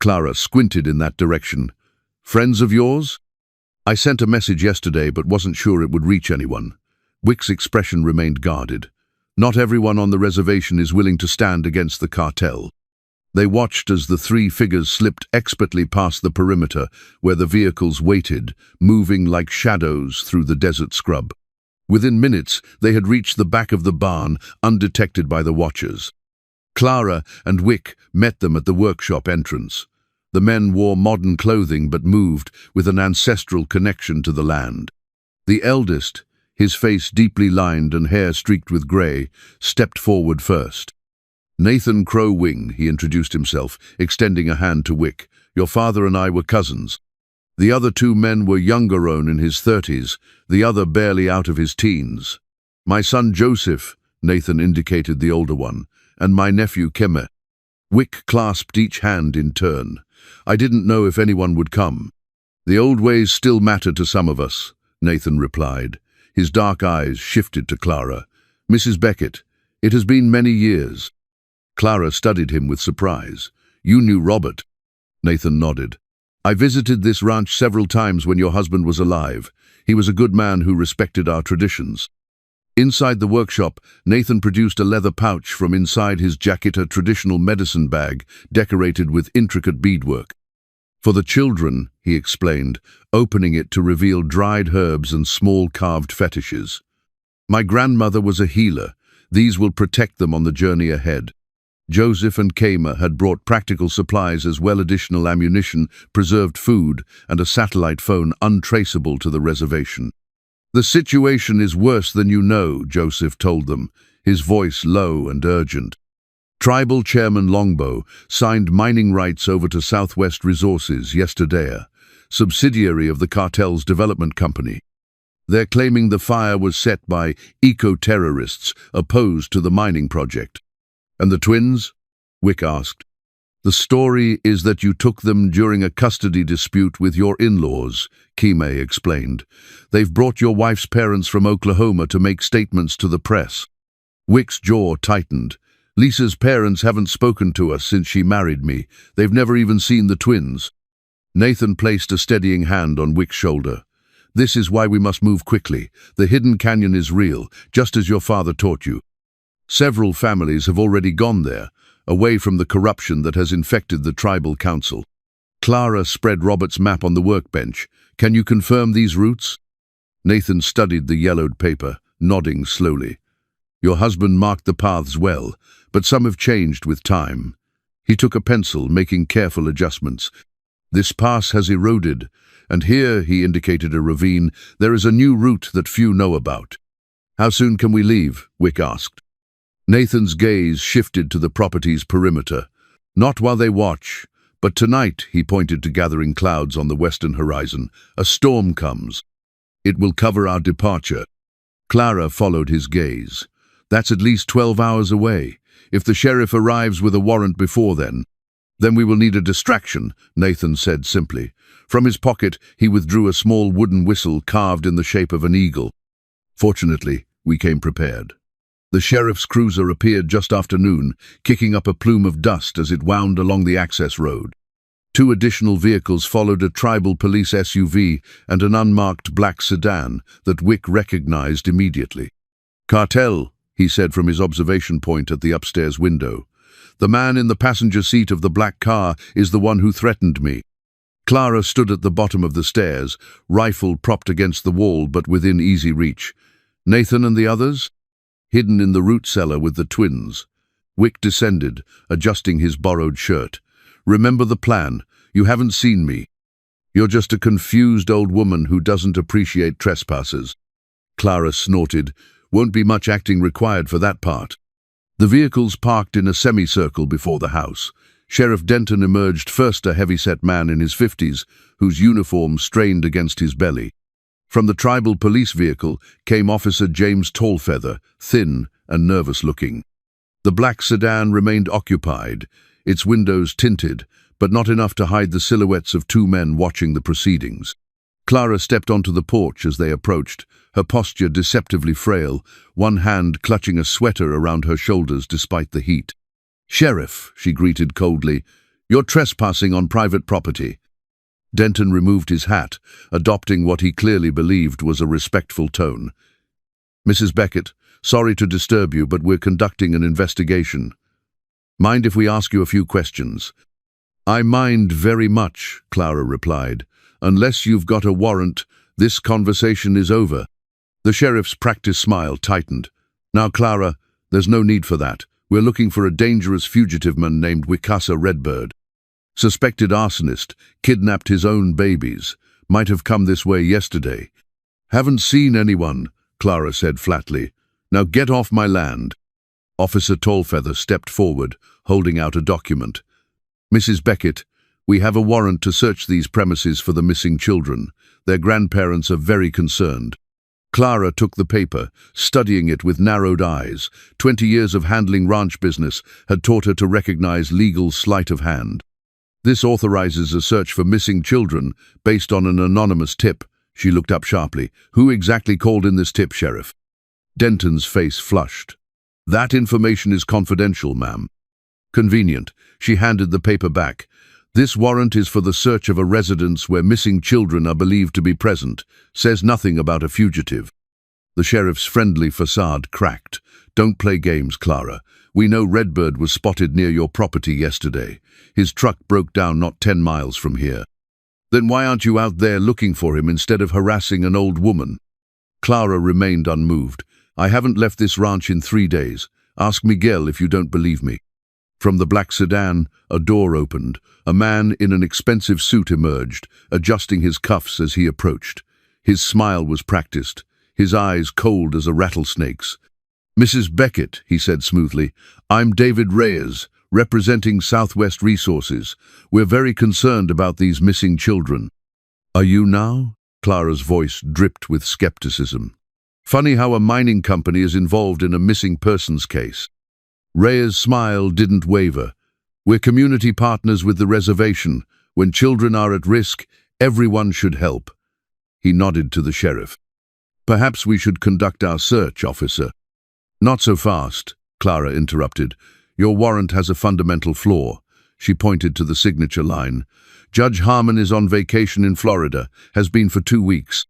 Clara squinted in that direction. "Friends of yours?" "I sent a message yesterday but wasn't sure it would reach anyone." Wick's expression remained guarded. "Not everyone on the reservation is willing to stand against the cartel." They watched as the 3 figures slipped expertly past the perimeter, where the vehicles waited, moving like shadows through the desert scrub. Within minutes, they had reached the back of the barn, undetected by the watchers. Clara and Wick met them at the workshop entrance. The men wore modern clothing but moved with an ancestral connection to the land. The eldest, his face deeply lined and hair streaked with grey, stepped forward first. "Nathan Crow-Wing," he introduced himself, extending a hand to Wick. "Your father and I were cousins." The other 2 men were younger, one in his 30s, the other barely out of his teens. "My son Joseph," Nathan indicated the older one, "and my nephew Kemet." Wick clasped each hand in turn. "I didn't know if anyone would come." "The old ways still matter to some of us," Nathan replied. His dark eyes shifted to Clara. "Mrs. Beckett, it has been many years." Clara studied him with surprise. "You knew Robert?" Nathan nodded. "I visited this ranch several times when your husband was alive. He was a good man who respected our traditions." Inside the workshop, Nathan produced a leather pouch from inside his jacket, a traditional medicine bag decorated with intricate beadwork. "For the children," he explained, opening it to reveal dried herbs and small carved fetishes. "My grandmother was a healer. These will protect them on the journey ahead." Joseph and Kama had brought practical supplies as well, additional ammunition, preserved food, and a satellite phone untraceable to the reservation. "The situation is worse than you know," Joseph told them, his voice low and urgent. Tribal Chairman Longbow signed mining rights over to Southwest Resources yesterday, subsidiary of the cartel's development company. They're claiming the fire was set by eco-terrorists opposed to the mining project. "And the twins?" Wick asked. "The story is that you took them during a custody dispute with your in-laws," Kime explained. "They've brought your wife's parents from Oklahoma to make statements to the press." Wick's jaw tightened. "Lisa's parents haven't spoken to us since she married me. They've never even seen the twins." Nathan placed a steadying hand on Wick's shoulder. "This is why we must move quickly. The hidden canyon is real, just as your father taught you. Several families have already gone there. away from the corruption that has infected the tribal council. Clara spread Robert's map on the workbench. Can you confirm these routes? Nathan studied the yellowed paper, nodding slowly. Your husband marked the paths well, but some have changed with time. He took a pencil, making careful adjustments. This pass has eroded, and here, he indicated a ravine, there is a new route that few know about. How soon can we leave? Wick asked. Nathan's gaze shifted to the property's perimeter. Not while they watch, but tonight, he pointed to gathering clouds on the western horizon. A storm comes. It will cover our departure. Clara followed his gaze. That's at least 12 hours away. If the sheriff arrives with a warrant before then we will need a distraction, Nathan said simply. From his pocket, he withdrew a small wooden whistle carved in the shape of an eagle. Fortunately, we came prepared. The sheriff's cruiser appeared just after noon, kicking up a plume of dust as it wound along the access road. 2 additional vehicles followed, a tribal police SUV and an unmarked black sedan that Wick recognized immediately. Cartel, he said from his observation point at the upstairs window. The man in the passenger seat of the black car is the one who threatened me. Clara stood at the bottom of the stairs, rifle propped against the wall but within easy reach. Nathan and the others? Hidden in the root cellar with the twins. Wick descended, adjusting his borrowed shirt. Remember the plan. You haven't seen me. You're just a confused old woman who doesn't appreciate trespassers. Clara snorted. Won't be much acting required for that part. The vehicles parked in a semicircle before the house. Sheriff Denton emerged first, a heavy-set man in his 50s, whose uniform strained against his belly. From the tribal police vehicle came Officer James Tallfeather, thin and nervous-looking. The black sedan remained occupied, its windows tinted, but not enough to hide the silhouettes of 2 men watching the proceedings. Clara stepped onto the porch as they approached, her posture deceptively frail, one hand clutching a sweater around her shoulders despite the heat. "Sheriff," she greeted coldly, "you're trespassing on private property." Denton removed his hat, adopting what he clearly believed was a respectful tone. "Mrs. Beckett, sorry to disturb you, but we're conducting an investigation. Mind if we ask you a few questions?" "I mind very much," Clara replied. "Unless you've got a warrant, this conversation is over." The sheriff's practiced smile tightened. "Now, Clara, there's no need for that. We're looking for a dangerous fugitive man named Wicasa Redbird. Suspected arsonist, kidnapped his own babies. Might have come this way yesterday." "Haven't seen anyone," Clara said flatly. "Now get off my land." Officer Tallfeather stepped forward, holding out a document. "Mrs. Beckett, we have a warrant to search these premises for the missing children. Their grandparents are very concerned." Clara took the paper, studying it with narrowed eyes. 20 years of handling ranch business had taught her to recognize legal sleight of hand. "This authorizes a search for missing children based on an anonymous tip." She looked up sharply. "Who exactly called in this tip, Sheriff?" Denton's face flushed. "That information is confidential, ma'am." "Convenient." She handed the paper back. "This warrant is for the search of a residence where missing children are believed to be present. Says nothing about a fugitive." The sheriff's friendly facade cracked. "Don't play games, Clara. We know Redbird was spotted near your property yesterday. His truck broke down not 10 miles from here. Then why aren't you out there looking for him instead of harassing an old woman?" Clara remained unmoved. "I haven't left this ranch in 3 days. Ask Miguel if you don't believe me." From the black sedan, a door opened. A man in an expensive suit emerged, adjusting his cuffs as he approached. His smile was practiced, his eyes cold as a rattlesnake's. "Mrs. Beckett," he said smoothly, "I'm David Reyes, representing Southwest Resources. We're very concerned about these missing children." "Are you now?" Clara's voice dripped with skepticism. "Funny how a mining company is involved in a missing persons case." Reyes' smile didn't waver. "We're community partners with the reservation. When children are at risk, everyone should help." He nodded to the sheriff. "Perhaps we should conduct our search, officer." "Not so fast," Clara interrupted. "Your warrant has a fundamental flaw." She pointed to the signature line. "Judge Harmon is on vacation in Florida, has been for 2 weeks.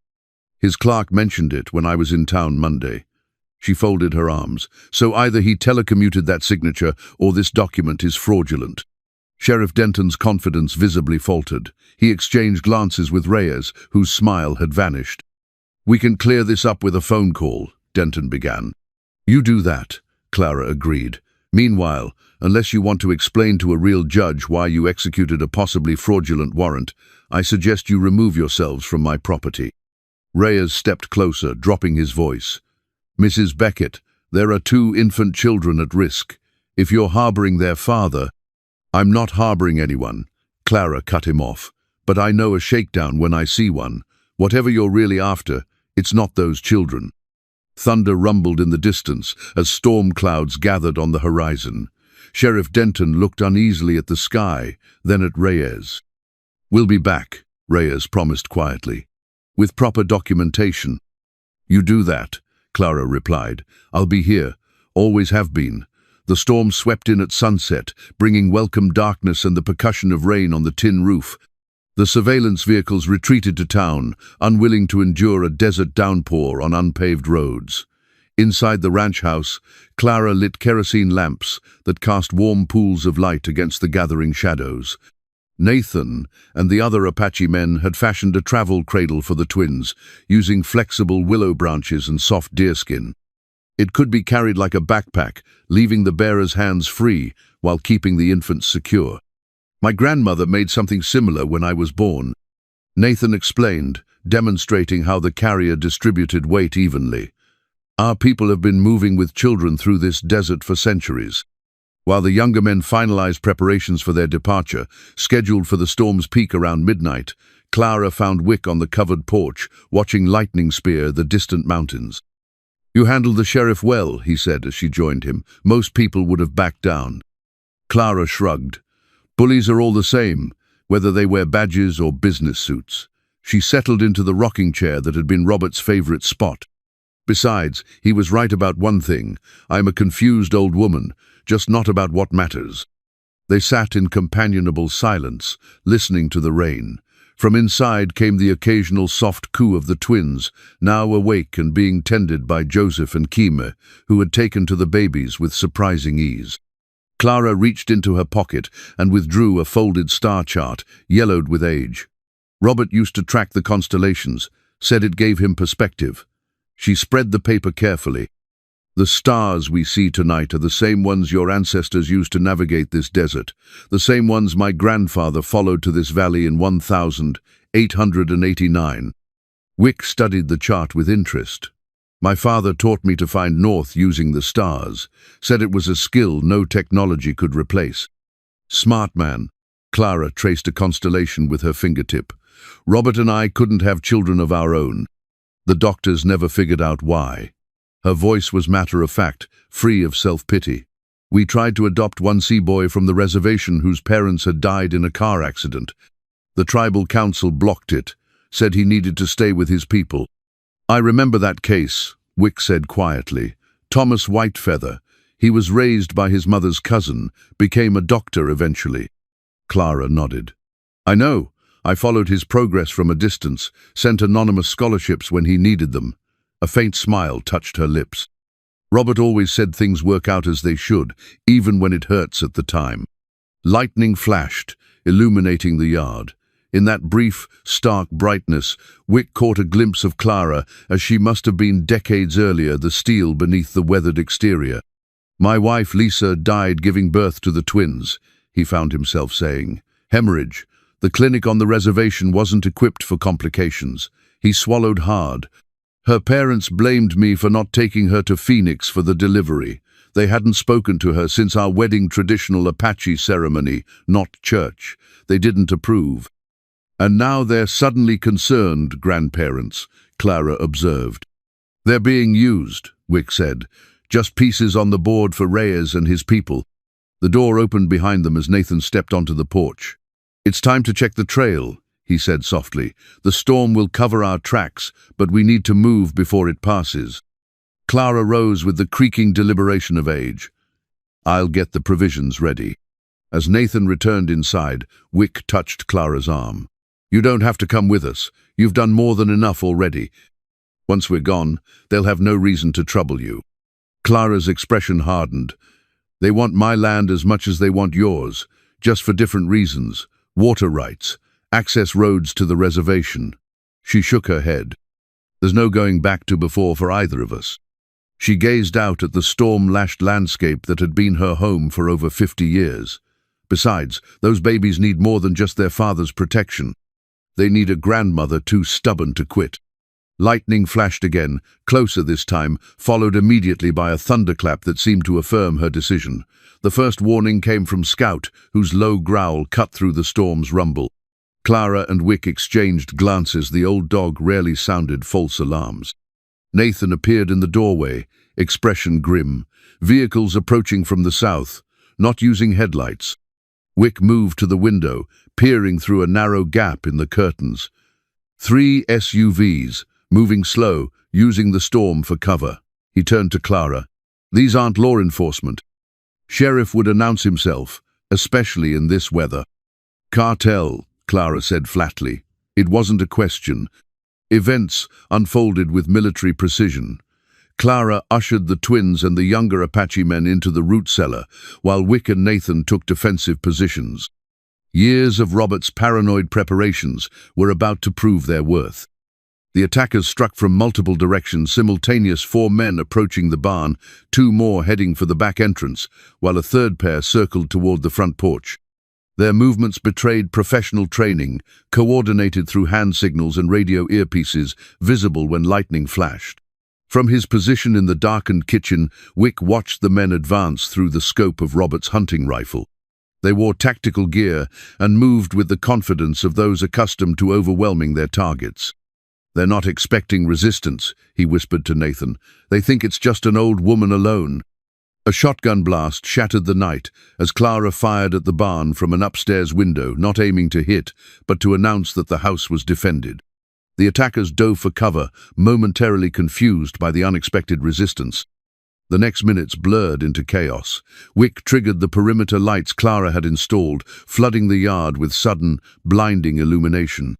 His clerk mentioned it when I was in town Monday." She folded her arms. So either he telecommuted that signature or this document is fraudulent. Sheriff Denton's confidence visibly faltered. He exchanged glances with Reyes, whose smile had vanished. "We can clear this up with a phone call," Denton began. "You do that," Clara agreed. "Meanwhile, unless you want to explain to a real judge why you executed a possibly fraudulent warrant, I suggest you remove yourselves from my property." Reyes stepped closer, dropping his voice. "Mrs. Beckett, there are 2 infant children at risk. If you're harboring their father—" "I'm not harboring anyone," Clara cut him off. "But I know a shakedown when I see one. Whatever you're really after, it's not those children." Thunder rumbled in the distance as storm clouds gathered on the horizon. Sheriff Denton looked uneasily at the sky, then at Reyes. "We'll be back," Reyes promised quietly. "With proper documentation." "You do that," Clara replied. "I'll be here. Always have been." The storm swept in at sunset, bringing welcome darkness and the percussion of rain on the tin roof. The surveillance vehicles retreated to town, unwilling to endure a desert downpour on unpaved roads. Inside the ranch house, Clara lit kerosene lamps that cast warm pools of light against the gathering shadows. Nathan and the other Apache men had fashioned a travel cradle for the twins, using flexible willow branches and soft deerskin. It could be carried like a backpack, leaving the bearer's hands free while keeping the infants secure. "My grandmother made something similar when I was born," Nathan explained, demonstrating how the carrier distributed weight evenly. "Our people have been moving with children through this desert for centuries." While the younger men finalized preparations for their departure, scheduled for the storm's peak around midnight, Clara found Wick on the covered porch, watching lightning spear the distant mountains. "You handled the sheriff well," he said as she joined him. "Most people would have backed down." Clara shrugged. "Bullies are all the same, whether they wear badges or business suits." She settled into the rocking chair that had been Robert's favorite spot. "Besides, he was right about one thing. I'm a confused old woman, just not about what matters." They sat in companionable silence, listening to the rain. From inside came the occasional soft coo of the twins, now awake and being tended by Joseph and Kima, who had taken to the babies with surprising ease. Clara reached into her pocket and withdrew a folded star chart, yellowed with age. Robert used to track the constellations, said it gave him perspective. She spread the paper carefully. "The stars we see tonight are the same ones your ancestors used to navigate this desert, the same ones my grandfather followed to this valley in 1889. Wick studied the chart with interest. "My father taught me to find north using the stars, said it was a skill no technology could replace." "Smart man." Clara traced a constellation with her fingertip. "Robert and I couldn't have children of our own. The doctors never figured out why." Her voice was matter-of-fact, free of self-pity. "We tried to adopt one sea boy from the reservation whose parents had died in a car accident. The tribal council blocked it, said he needed to stay with his people." "I remember that case," Wick said quietly. "Thomas Whitefeather. He was raised by his mother's cousin, became a doctor eventually." Clara nodded. "I know. I followed his progress from a distance, sent anonymous scholarships when he needed them." A faint smile touched her lips. "Robert always said things work out as they should, even when it hurts at the time." Lightning flashed, illuminating the yard. In that brief, stark brightness, Wick caught a glimpse of Clara as she must have been decades earlier, the steel beneath the weathered exterior. "My wife, Lisa, died giving birth to the twins," he found himself saying. "Hemorrhage. The clinic on the reservation wasn't equipped for complications." He swallowed hard. "Her parents blamed me for not taking her to Phoenix for the delivery. They hadn't spoken to her since our wedding traditional Apache ceremony, not church. They didn't approve." "And now they're suddenly concerned, grandparents," Clara observed. "They're being used," Wick said. "Just pieces on the board for Reyes and his people." The door opened behind them as Nathan stepped onto the porch. "It's time to check the trail," he said softly. "The storm will cover our tracks, but we need to move before it passes." Clara rose with the creaking deliberation of age. "I'll get the provisions ready." As Nathan returned inside, Wick touched Clara's arm. "You don't have to come with us. You've done more than enough already." Once we're gone, they'll have no reason to trouble you." Clara's expression hardened. "They want my land as much as they want yours, just for different reasons. Water rights, access roads to the reservation." She shook her head. "There's no going back to before for either of us." She gazed out at the storm-lashed landscape that had been her home for over 50 years. Besides, those babies need more than just their father's protection. They need a grandmother too stubborn to quit. Lightning flashed again, closer this time, followed immediately by a thunderclap that seemed to affirm her decision. The first warning came from Scout, whose low growl cut through the storm's rumble. Clara and Wick exchanged glances. The old dog rarely sounded false alarms. Nathan appeared in the doorway, expression grim. Vehicles approaching from the south, not using headlights. Wick moved to the window, peering through a narrow gap in the curtains. 3 SUVs, moving slow, using the storm for cover. He turned to Clara. "These aren't law enforcement. Sheriff would announce himself, especially in this weather." "Cartel," Clara said flatly. It wasn't a question. Events unfolded with military precision. Clara ushered the twins and the younger Apache men into the root cellar, while Wick and Nathan took defensive positions. Years of Robert's paranoid preparations were about to prove their worth. The attackers struck from multiple directions, simultaneous 4 men approaching the barn, 2 more heading for the back entrance, while a third pair circled toward the front porch. Their movements betrayed professional training, coordinated through hand signals and radio earpieces, visible when lightning flashed. From his position in the darkened kitchen, Wick watched the men advance through the scope of Robert's hunting rifle. They wore tactical gear and moved with the confidence of those accustomed to overwhelming their targets. "They're not expecting resistance," he whispered to Nathan. "They think it's just an old woman alone." A shotgun blast shattered the night as Clara fired at the barn from an upstairs window, not aiming to hit, but to announce that the house was defended. The attackers dove for cover, momentarily confused by the unexpected resistance. The next minutes blurred into chaos. Wick triggered the perimeter lights Clara had installed, flooding the yard with sudden, blinding illumination.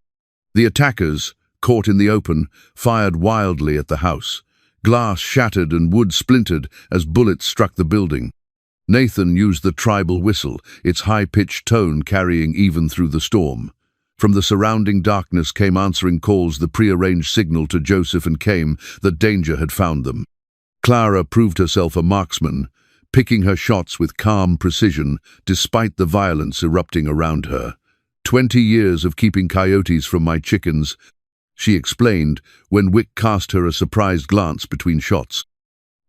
The attackers, caught in the open, fired wildly at the house. Glass shattered and wood splintered as bullets struck the building. Nathan used the tribal whistle, its high-pitched tone carrying even through the storm. From the surrounding darkness came answering calls, the prearranged signal to Joseph and Kame that danger had found them. Clara proved herself a marksman, picking her shots with calm precision despite the violence erupting around her. 20 years of keeping coyotes from my chickens," she explained when Wick cast her a surprised glance between shots.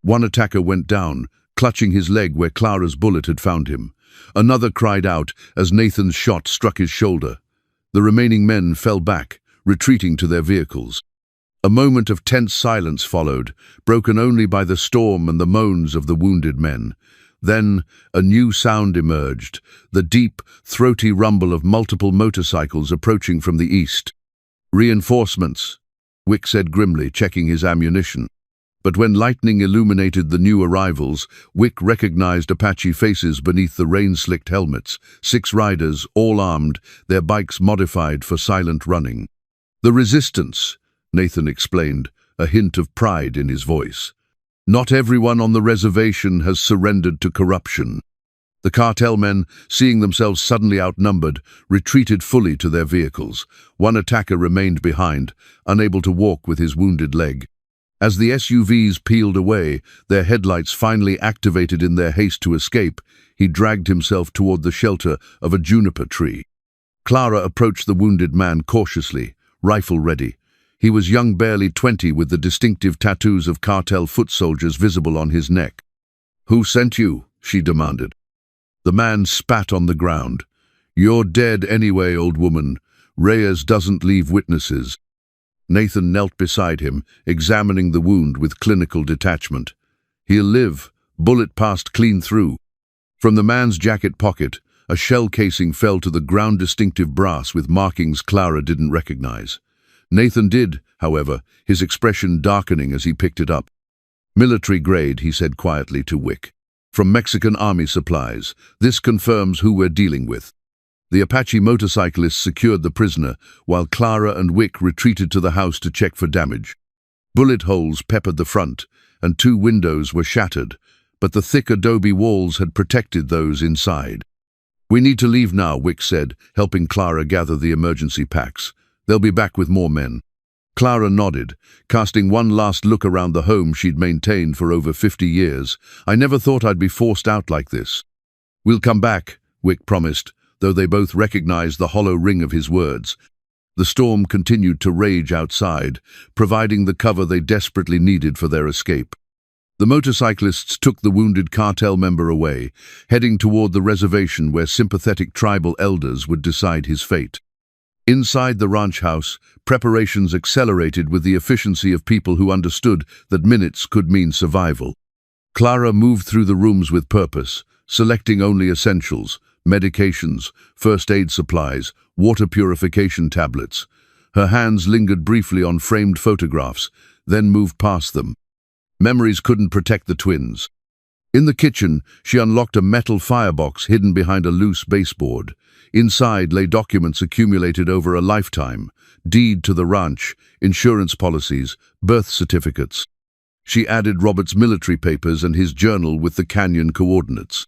One attacker went down, clutching his leg where Clara's bullet had found him. Another cried out as Nathan's shot struck his shoulder. The remaining men fell back, retreating to their vehicles. A moment of tense silence followed, broken only by the storm and the moans of the wounded men. Then a new sound emerged, the deep, throaty rumble of multiple motorcycles approaching from the east. "Reinforcements," Wick said grimly, checking his ammunition. But when lightning illuminated the new arrivals, Wick recognized Apache faces beneath the rain-slicked helmets. 6 riders, all armed, their bikes modified for silent running. "The resistance," Nathan explained, a hint of pride in his voice. "Not everyone on the reservation has surrendered to corruption." The cartel men, seeing themselves suddenly outnumbered, retreated fully to their vehicles. One attacker remained behind, unable to walk with his wounded leg. As the SUVs peeled away, their headlights finally activated in their haste to escape, he dragged himself toward the shelter of a juniper tree. Clara approached the wounded man cautiously, rifle ready. He was young, barely 20, with the distinctive tattoos of cartel foot soldiers visible on his neck. "Who sent you?" she demanded. The man spat on the ground. "You're dead anyway, old woman. Reyes doesn't leave witnesses." Nathan knelt beside him, examining the wound with clinical detachment. "He'll live." Bullet passed clean through. From the man's jacket pocket, a shell casing fell to the ground, distinctive brass with markings Clara didn't recognize. Nathan did, however, his expression darkening as he picked it up. "Military grade," he said quietly to Wick. "From Mexican Army supplies. This confirms who we're dealing with." The Apache motorcyclists secured the prisoner, while Clara and Wick retreated to the house to check for damage. Bullet holes peppered the front, and 2 windows were shattered, but the thick adobe walls had protected those inside. "We need to leave now," Wick said, helping Clara gather the emergency packs. "They'll be back with more men." Clara nodded, casting one last look around the home she'd maintained for over 50 years. "I never thought I'd be forced out like this." "We'll come back," Wick promised, though they both recognized the hollow ring of his words. The storm continued to rage outside, providing the cover they desperately needed for their escape. The motorcyclists took the wounded cartel member away, heading toward the reservation where sympathetic tribal elders would decide his fate. Inside the ranch house, preparations accelerated with the efficiency of people who understood that minutes could mean survival. Clara moved through the rooms with purpose, selecting only essentials: medications, first aid supplies, water purification tablets. Her hands lingered briefly on framed photographs, then moved past them. Memories couldn't protect the twins. In the kitchen, she unlocked a metal firebox hidden behind a loose baseboard. Inside lay documents accumulated over a lifetime: deed to the ranch, insurance policies, birth certificates. She added Robert's military papers and his journal with the canyon coordinates.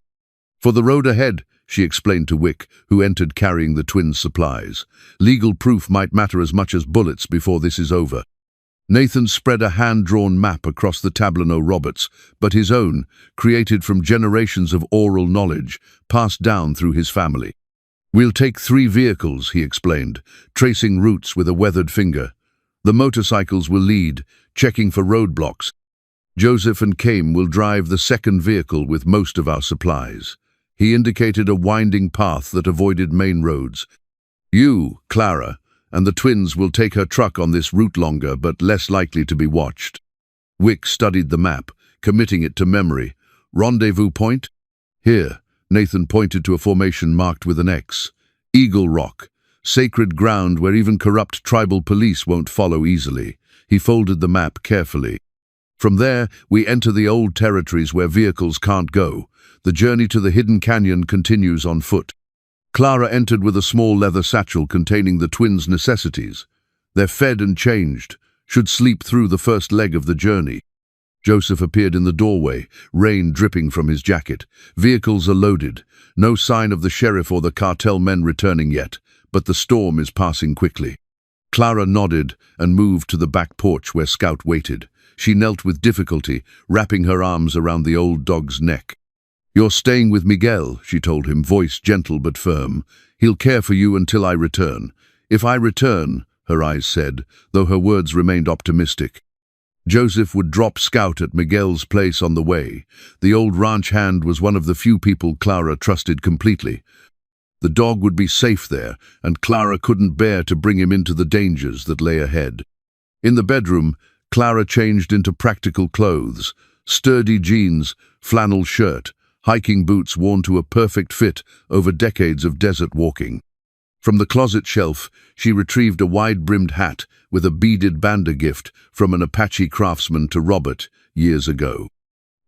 "For the road ahead," she explained to Wick, who entered carrying the twins' supplies. "Legal proof might matter as much as bullets before this is over." Nathan spread a hand-drawn map across the tableau Roberts, but his own, created from generations of oral knowledge, passed down through his family. "We'll take 3 vehicles," he explained, tracing routes with a weathered finger. "The motorcycles will lead, checking for roadblocks. Joseph and Kame will drive the second vehicle with most of our supplies." He indicated a winding path that avoided main roads. "You, Clara, and the twins will take her truck on this route, longer but less likely to be watched." Wick studied the map, committing it to memory. "Rendezvous point?" "Here," Nathan pointed to a formation marked with an X. "Eagle Rock, sacred ground where even corrupt tribal police won't follow easily." He folded the map carefully. "From there, we enter the old territories where vehicles can't go. The journey to the hidden canyon continues on foot." Clara entered with a small leather satchel containing the twins' necessities. "They're fed and changed, should sleep through the first leg of the journey." Joseph appeared in the doorway, rain dripping from his jacket. "Vehicles are loaded. No sign of the sheriff or the cartel men returning yet, but the storm is passing quickly." Clara nodded and moved to the back porch where Scout waited. She knelt with difficulty, wrapping her arms around the old dog's neck. "You're staying with Miguel," she told him, voice gentle but firm. "He'll care for you until I return." "If I return," her eyes said, though her words remained optimistic. Joseph would drop Scout at Miguel's place on the way. The old ranch hand was one of the few people Clara trusted completely. The dog would be safe there, and Clara couldn't bear to bring him into the dangers that lay ahead. In the bedroom, Clara changed into practical clothes: sturdy jeans, flannel shirt, hiking boots worn to a perfect fit over decades of desert walking. From the closet shelf, she retrieved a wide-brimmed hat with a beaded banda gift from an Apache craftsman to Robert years ago.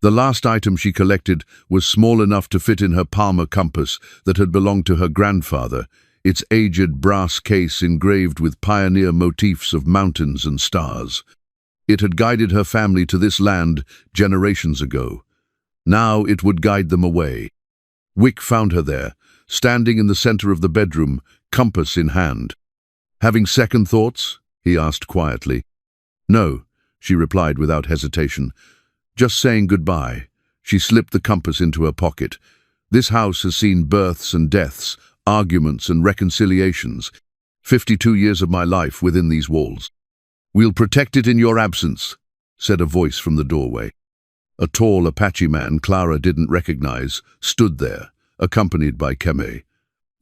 The last item she collected was small enough to fit in her Palmer compass that had belonged to her grandfather, its aged brass case engraved with pioneer motifs of mountains and stars. It had guided her family to this land generations ago. Now it would guide them away. Wick found her there, standing in the center of the bedroom, compass in hand. "Having second thoughts?" he asked quietly. "No," she replied without hesitation. "Just saying goodbye." She slipped the compass into her pocket. "This house has seen births and deaths, arguments and reconciliations. 52 years of my life within these walls. We'll protect it in your absence," said a voice from the doorway. A tall Apache man Clara didn't recognize stood there, accompanied by Keme.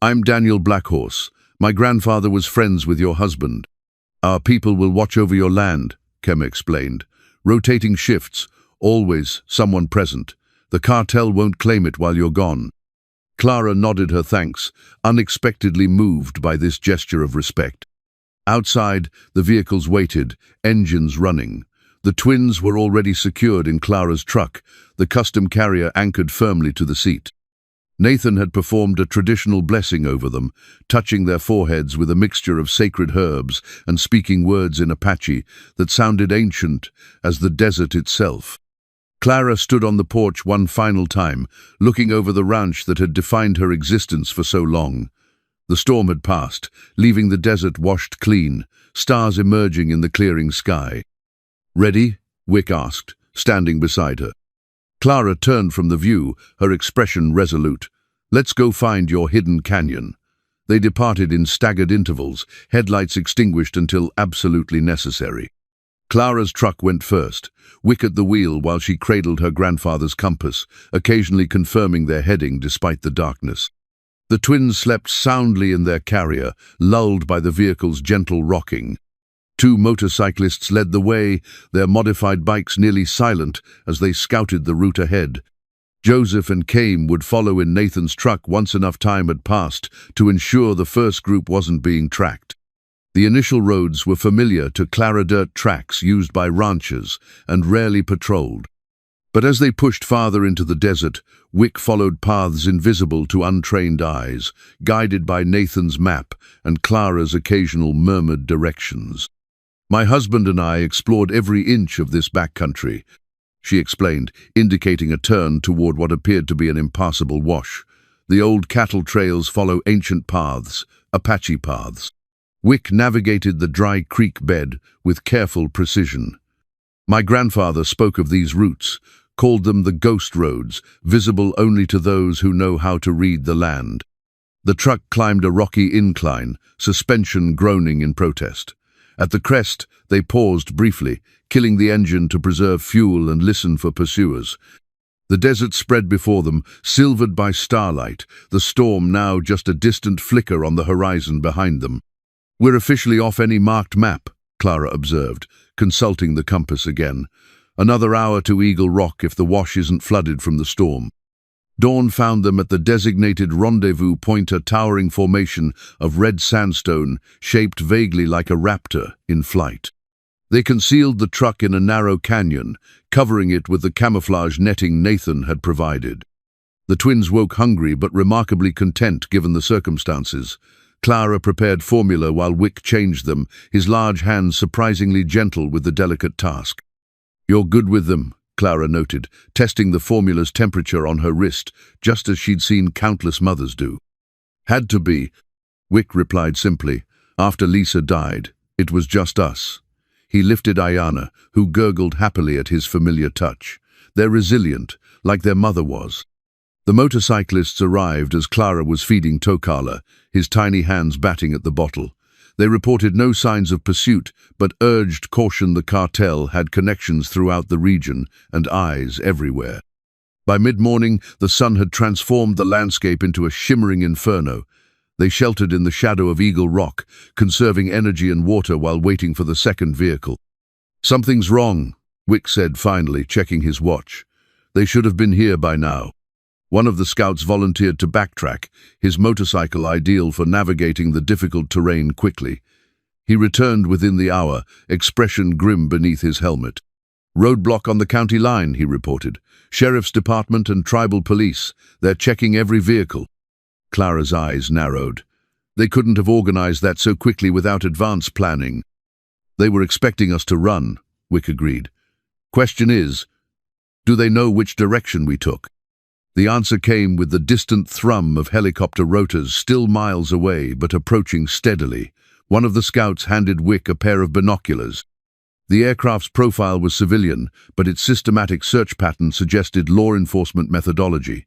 "I'm Daniel Blackhorse. My grandfather was friends with your husband. Our people will watch over your land," Keme explained. "Rotating shifts, always someone present. The cartel won't claim it while you're gone." Clara nodded her thanks, unexpectedly moved by this gesture of respect. Outside, the vehicles waited, engines running. The twins were already secured in Clara's truck, the custom carrier anchored firmly to the seat. Nathan had performed a traditional blessing over them, touching their foreheads with a mixture of sacred herbs and speaking words in Apache that sounded ancient as the desert itself. Clara stood on the porch one final time, looking over the ranch that had defined her existence for so long. The storm had passed, leaving the desert washed clean, stars emerging in the clearing sky. "Ready?" Wick asked, standing beside her. Clara turned from the view, her expression resolute. "Let's go find your hidden canyon." They departed in staggered intervals, headlights extinguished until absolutely necessary. Clara's truck went first, Wick at the wheel while she cradled her grandfather's compass, occasionally confirming their heading despite the darkness. The twins slept soundly in their carrier, lulled by the vehicle's gentle rocking. Two motorcyclists led the way, their modified bikes nearly silent as they scouted the route ahead. Joseph and Kame would follow in Nathan's truck once enough time had passed to ensure the first group wasn't being tracked. The initial roads were familiar to Clara dirt tracks used by ranchers and rarely patrolled. But as they pushed farther into the desert, Wick followed paths invisible to untrained eyes, guided by Nathan's map and Clara's occasional murmured directions. "My husband and I explored every inch of this backcountry," she explained, indicating a turn toward what appeared to be an impassable wash. "The old cattle trails follow ancient paths, Apache paths." Wick navigated the dry creek bed with careful precision. "My grandfather spoke of these routes, called them the ghost roads, visible only to those who know how to read the land." The truck climbed a rocky incline, suspension groaning in protest. At the crest, they paused briefly, killing the engine to preserve fuel and listen for pursuers. The desert spread before them, silvered by starlight, the storm now just a distant flicker on the horizon behind them. "We're officially off any marked map," Clara observed, consulting the compass again. "Another hour to Eagle Rock if the wash isn't flooded from the storm." Dawn found them at the designated rendezvous point, a towering formation of red sandstone shaped vaguely like a raptor in flight. They concealed the truck in a narrow canyon, covering it with the camouflage netting Nathan had provided. The twins woke hungry but remarkably content given the circumstances. Clara prepared formula while Wick changed them, his large hands surprisingly gentle with the delicate task. "You're good with them," Clara noted, testing the formula's temperature on her wrist, just as she'd seen countless mothers do. "Had to be," Wick replied simply. "After Lisa died, it was just us." He lifted Ayana, who gurgled happily at his familiar touch. "They're resilient, like their mother was." The motorcyclists arrived as Clara was feeding Tokala, his tiny hands batting at the bottle. They reported no signs of pursuit, but urged caution. The cartel had connections throughout the region and eyes everywhere. By mid-morning, the sun had transformed the landscape into a shimmering inferno. They sheltered in the shadow of Eagle Rock, conserving energy and water while waiting for the second vehicle. "Something's wrong," Wick said finally, checking his watch. "They should have been here by now." One of the scouts volunteered to backtrack, his motorcycle ideal for navigating the difficult terrain quickly. He returned within the hour, expression grim beneath his helmet. "Roadblock on the county line," he reported. "Sheriff's department and tribal police. They're checking every vehicle." Clara's eyes narrowed. They couldn't have organized that so quickly without advance planning. "They were expecting us to run," Wick agreed. "Question is, do they know which direction we took?" The answer came with the distant thrum of helicopter rotors, still miles away but approaching steadily. One of the scouts handed Wick a pair of binoculars. The aircraft's profile was civilian, but its systematic search pattern suggested law enforcement methodology.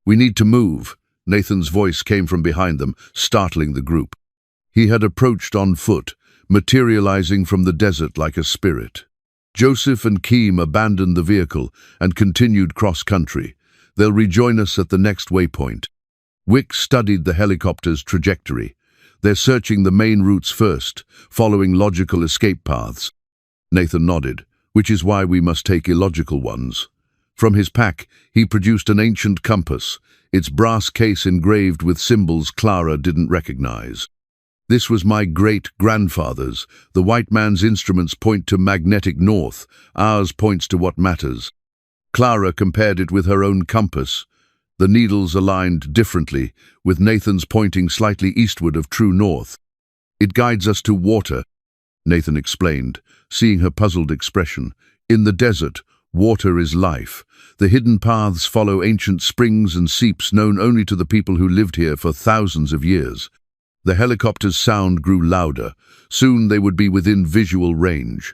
"We need to move," Nathan's voice came from behind them, startling the group. He had approached on foot, materializing from the desert like a spirit. Joseph and Kame abandoned the vehicle and continued cross-country. "They'll rejoin us at the next waypoint." Wick studied the helicopter's trajectory. "They're searching the main routes first, following logical escape paths." Nathan nodded, "Which is why we must take illogical ones." From his pack, he produced an ancient compass, its brass case engraved with symbols Clara didn't recognize. "This was my great-grandfather's. The white man's instruments point to magnetic north, ours points to what matters." Clara compared it with her own compass. The needles aligned differently, with Nathan's pointing slightly eastward of true north. "It guides us to water," Nathan explained, seeing her puzzled expression. "In the desert, water is life. The hidden paths follow ancient springs and seeps known only to the people who lived here for thousands of years." The helicopter's sound grew louder. Soon they would be within visual range.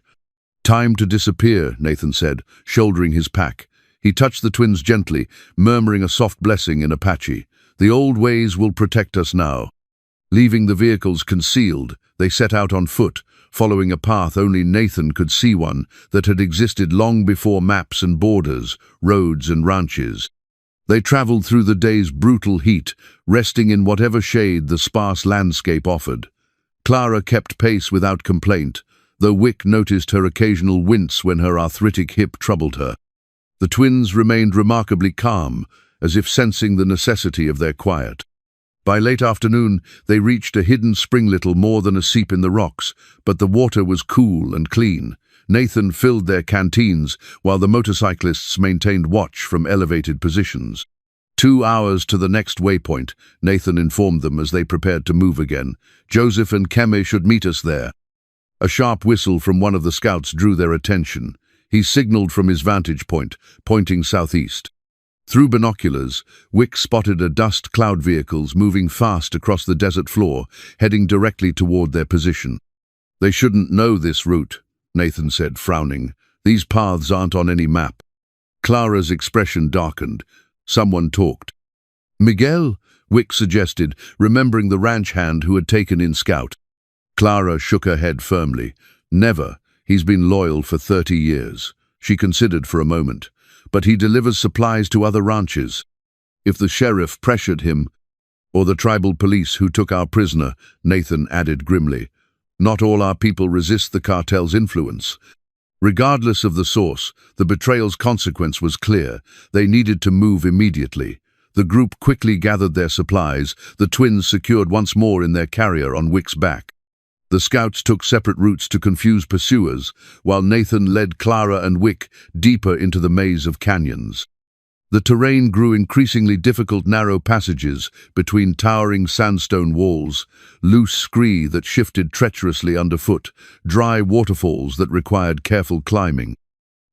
"Time to disappear," Nathan said, shouldering his pack. He touched the twins gently, murmuring a soft blessing in Apache. "The old ways will protect us now." Leaving the vehicles concealed, they set out on foot, following a path only Nathan could see, one that had existed long before maps and borders, roads and ranches. They traveled through the day's brutal heat, resting in whatever shade the sparse landscape offered. Clara kept pace without complaint, though Wick noticed her occasional wince when her arthritic hip troubled her. The twins remained remarkably calm, as if sensing the necessity of their quiet. By late afternoon, they reached a hidden spring little more than a seep in the rocks, but the water was cool and clean. Nathan filled their canteens, while the motorcyclists maintained watch from elevated positions. 2 hours to the next waypoint, Nathan informed them as they prepared to move again. "Joseph and Keme should meet us there." A sharp whistle from one of the scouts drew their attention. He signaled from his vantage point, pointing southeast. Through binoculars, Wick spotted a dust cloud vehicles moving fast across the desert floor, heading directly toward their position. "They shouldn't know this route," Nathan said, frowning. "These paths aren't on any map." Clara's expression darkened. Someone talked. "Miguel," Wick suggested, remembering the ranch hand who had taken in Scout. Clara shook her head firmly. "Never. He's been loyal for 30 years. She considered for a moment. "But he delivers supplies to other ranches." "If the sheriff pressured him, or the tribal police who took our prisoner," Nathan added grimly. "Not all our people resist the cartel's influence." Regardless of the source, the betrayal's consequence was clear. They needed to move immediately. The group quickly gathered their supplies, the twins secured once more in their carrier on Wick's back. The scouts took separate routes to confuse pursuers, while Nathan led Clara and Wick deeper into the maze of canyons. The terrain grew increasingly difficult, narrow passages between towering sandstone walls, loose scree that shifted treacherously underfoot, dry waterfalls that required careful climbing.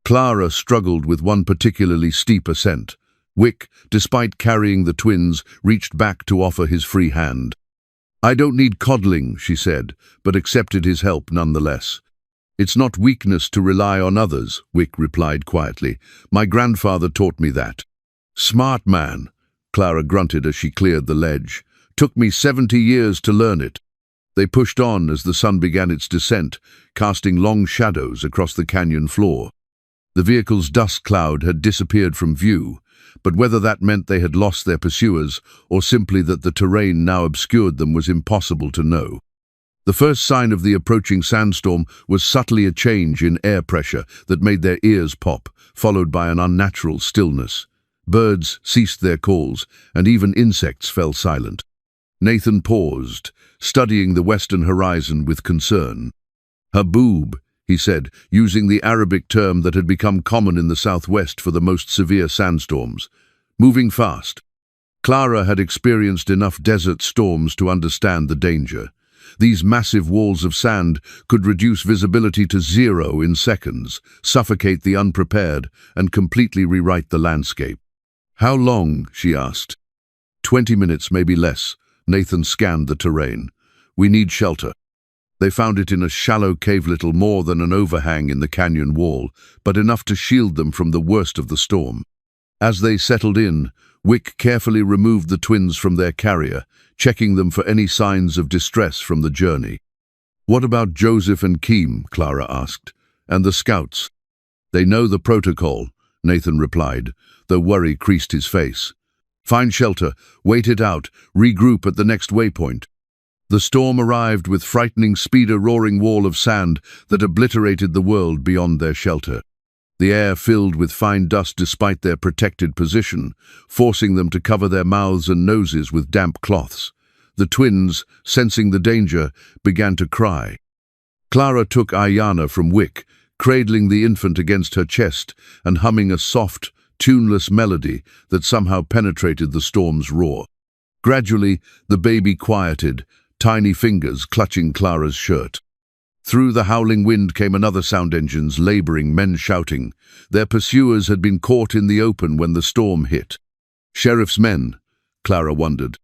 Clara struggled with one particularly steep ascent. Wick, despite carrying the twins, reached back to offer his free hand. "I don't need coddling," she said, but accepted his help nonetheless. "It's not weakness to rely on others," Wick replied quietly. "My grandfather taught me that." "Smart man," Clara grunted as she cleared the ledge. "Took me 70 years to learn it." They pushed on as the sun began its descent, casting long shadows across the canyon floor. The vehicle's dust cloud had disappeared from view, but whether that meant they had lost their pursuers or simply that the terrain now obscured them was impossible to know. The first sign of the approaching sandstorm was subtly a change in air pressure that made their ears pop, followed by an unnatural stillness. Birds ceased their calls, and even insects fell silent. Nathan paused, studying the western horizon with concern. "Haboob," he said, using the Arabic term that had become common in the southwest for the most severe sandstorms. "Moving fast." Clara had experienced enough desert storms to understand the danger. These massive walls of sand could reduce visibility to 0 in seconds, suffocate the unprepared, and completely rewrite the landscape. "How long?" she asked. 20 minutes, maybe less. Nathan scanned the terrain. "We need shelter." They found it in a shallow cave, little more than an overhang in the canyon wall, but enough to shield them from the worst of the storm. As they settled in, Wick carefully removed the twins from their carrier, checking them for any signs of distress from the journey. "What about Joseph and Keem?" Clara asked. "And the scouts?" "They know the protocol," Nathan replied, though worry creased his face. "Find shelter, wait it out, regroup at the next waypoint." The storm arrived with frightening speed, a roaring wall of sand that obliterated the world beyond their shelter. The air filled with fine dust despite their protected position, forcing them to cover their mouths and noses with damp cloths. The twins, sensing the danger, began to cry. Clara took Ayana from Wick, cradling the infant against her chest and humming a soft, tuneless melody that somehow penetrated the storm's roar. Gradually, the baby quieted, tiny fingers clutching Clara's shirt. Through the howling wind came another sound, engines laboring, men shouting. Their pursuers had been caught in the open when the storm hit. Sheriff's men, Clara wondered.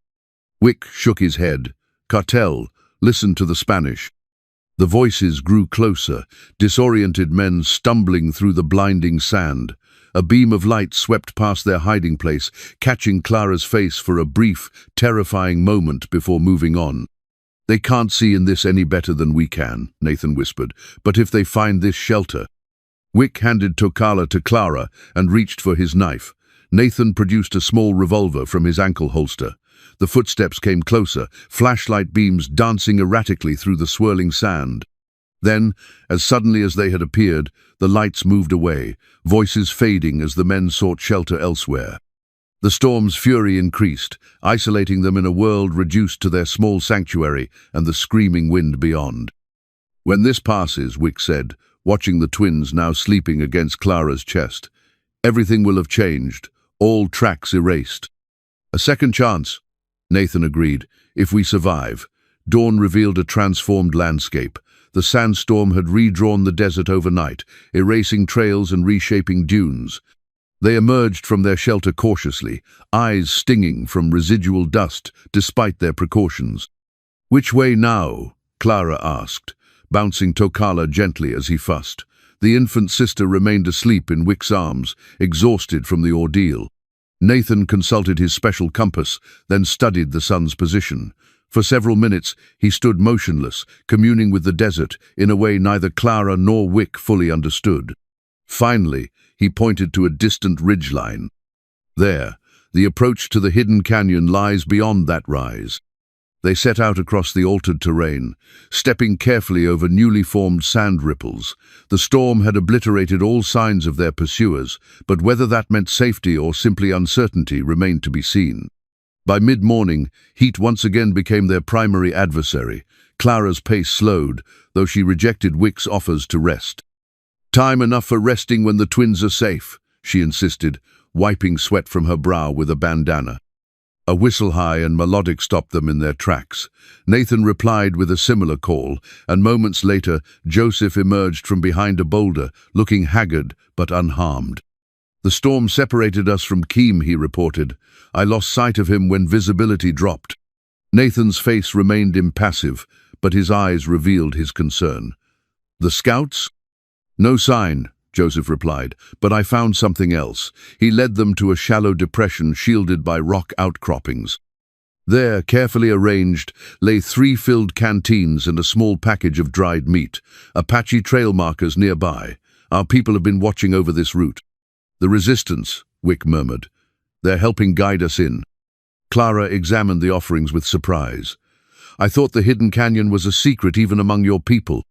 Wick shook his head. Cartel, listen to the Spanish. The voices grew closer, disoriented men stumbling through the blinding sand. A beam of light swept past their hiding place, catching Clara's face for a brief, terrifying moment before moving on. They can't see in this any better than we can, Nathan whispered, but if they find this shelter... Wick handed Tokala to Clara and reached for his knife. Nathan produced a small revolver from his ankle holster. The footsteps came closer, flashlight beams dancing erratically through the swirling sand. Then, as suddenly as they had appeared, the lights moved away, voices fading as the men sought shelter elsewhere. The storm's fury increased, isolating them in a world reduced to their small sanctuary and the screaming wind beyond. When this passes, Wick said, watching the twins now sleeping against Clara's chest, everything will have changed, all tracks erased. A second chance, Nathan agreed, if we survive. Dawn revealed a transformed landscape. The sandstorm had redrawn the desert overnight, erasing trails and reshaping dunes. They emerged from their shelter cautiously, eyes stinging from residual dust despite their precautions. Which way now? Clara asked, bouncing Tokala gently as he fussed. The infant sister remained asleep in Wick's arms, exhausted from the ordeal. Nathan consulted his special compass, then studied the sun's position. For several minutes, he stood motionless, communing with the desert in a way neither Clara nor Wick fully understood. Finally, he pointed to a distant ridgeline. There, the approach to the hidden canyon lies beyond that rise. They set out across the altered terrain, stepping carefully over newly formed sand ripples. The storm had obliterated all signs of their pursuers, but whether that meant safety or simply uncertainty remained to be seen. By mid-morning, heat once again became their primary adversary. Clara's pace slowed, though she rejected Wick's offers to rest. "Time enough for resting when the twins are safe," she insisted, wiping sweat from her brow with a bandana. A whistle high and melodic stopped them in their tracks. Nathan replied with a similar call, and moments later, Joseph emerged from behind a boulder, looking haggard but unharmed. "The storm separated us from Keem," he reported. "I lost sight of him when visibility dropped." Nathan's face remained impassive, but his eyes revealed his concern. "The scouts?" "No sign," Joseph replied, "but I found something else." He led them to a shallow depression shielded by rock outcroppings. There, carefully arranged, lay 3 filled canteens and a small package of dried meat, Apache trail markers nearby. "Our people have been watching over this route." "The resistance," Wick murmured. "They're helping guide us in." Clara examined the offerings with surprise. "I thought the hidden canyon was a secret even among your people."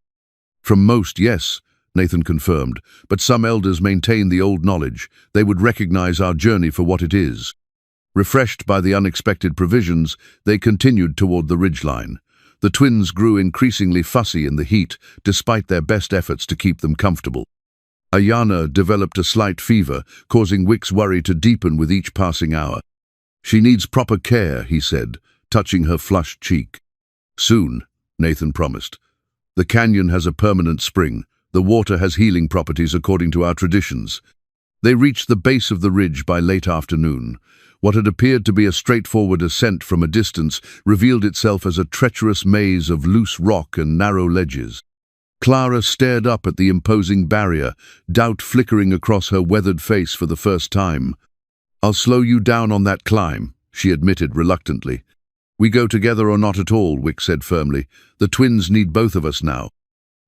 "From most, yes," Nathan confirmed, "but some elders maintain the old knowledge. They would recognize our journey for what it is." Refreshed by the unexpected provisions, they continued toward the ridgeline. The twins grew increasingly fussy in the heat, despite their best efforts to keep them comfortable. Ayana developed a slight fever, causing Wick's worry to deepen with each passing hour. "She needs proper care," he said, touching her flushed cheek. "Soon," Nathan promised. "The canyon has a permanent spring. The water has healing properties according to our traditions." They reached the base of the ridge by late afternoon. What had appeared to be a straightforward ascent from a distance revealed itself as a treacherous maze of loose rock and narrow ledges. Clara stared up at the imposing barrier, doubt flickering across her weathered face for the first time. "I'll slow you down on that climb," she admitted reluctantly. "We go together or not at all," Wick said firmly. "The twins need both of us now."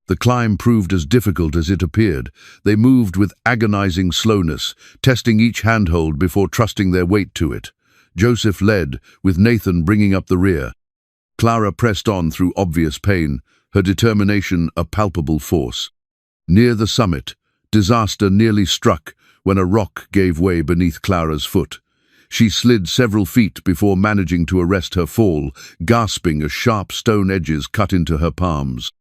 The climb proved as difficult as it appeared. They moved with agonizing slowness, testing each handhold before trusting their weight to it. Joseph led, with Nathan bringing up the rear. Clara pressed on through obvious pain, her determination a palpable force. Near the summit, disaster nearly struck when a rock gave way beneath Clara's foot. She slid several feet before managing to arrest her fall, gasping as sharp stone edges cut into her palms.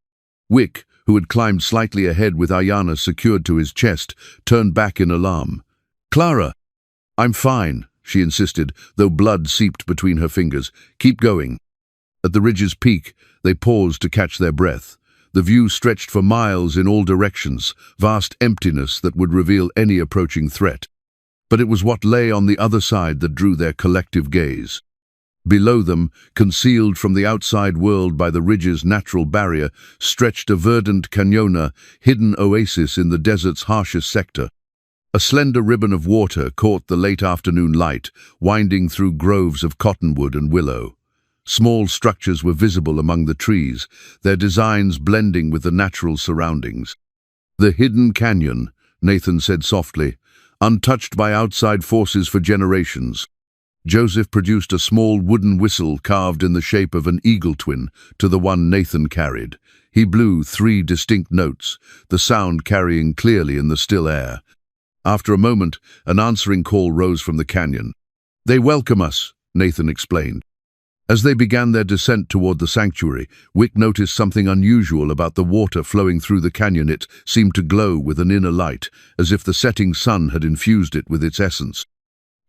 Wick, who had climbed slightly ahead with Ayana secured to his chest, turned back in alarm. "Clara!" "I'm fine," she insisted, though blood seeped between her fingers. "Keep going." At the ridge's peak, they paused to catch their breath. The view stretched for miles in all directions, vast emptiness that would reveal any approaching threat. But it was what lay on the other side that drew their collective gaze. Below them, concealed from the outside world by the ridge's natural barrier, stretched a verdant cañona, hidden oasis in the desert's harshest sector. A slender ribbon of water caught the late afternoon light, winding through groves of cottonwood and willow. Small structures were visible among the trees, their designs blending with the natural surroundings. "The hidden canyon," Nathan said softly, "untouched by outside forces for generations." Joseph produced a small wooden whistle carved in the shape of an eagle twin to the one Nathan carried. He blew 3 distinct notes, the sound carrying clearly in the still air. After a moment, an answering call rose from the canyon. "They welcome us," Nathan explained. As they began their descent toward the sanctuary, Wick noticed something unusual about the water flowing through the canyon. It seemed to glow with an inner light, as if the setting sun had infused it with its essence.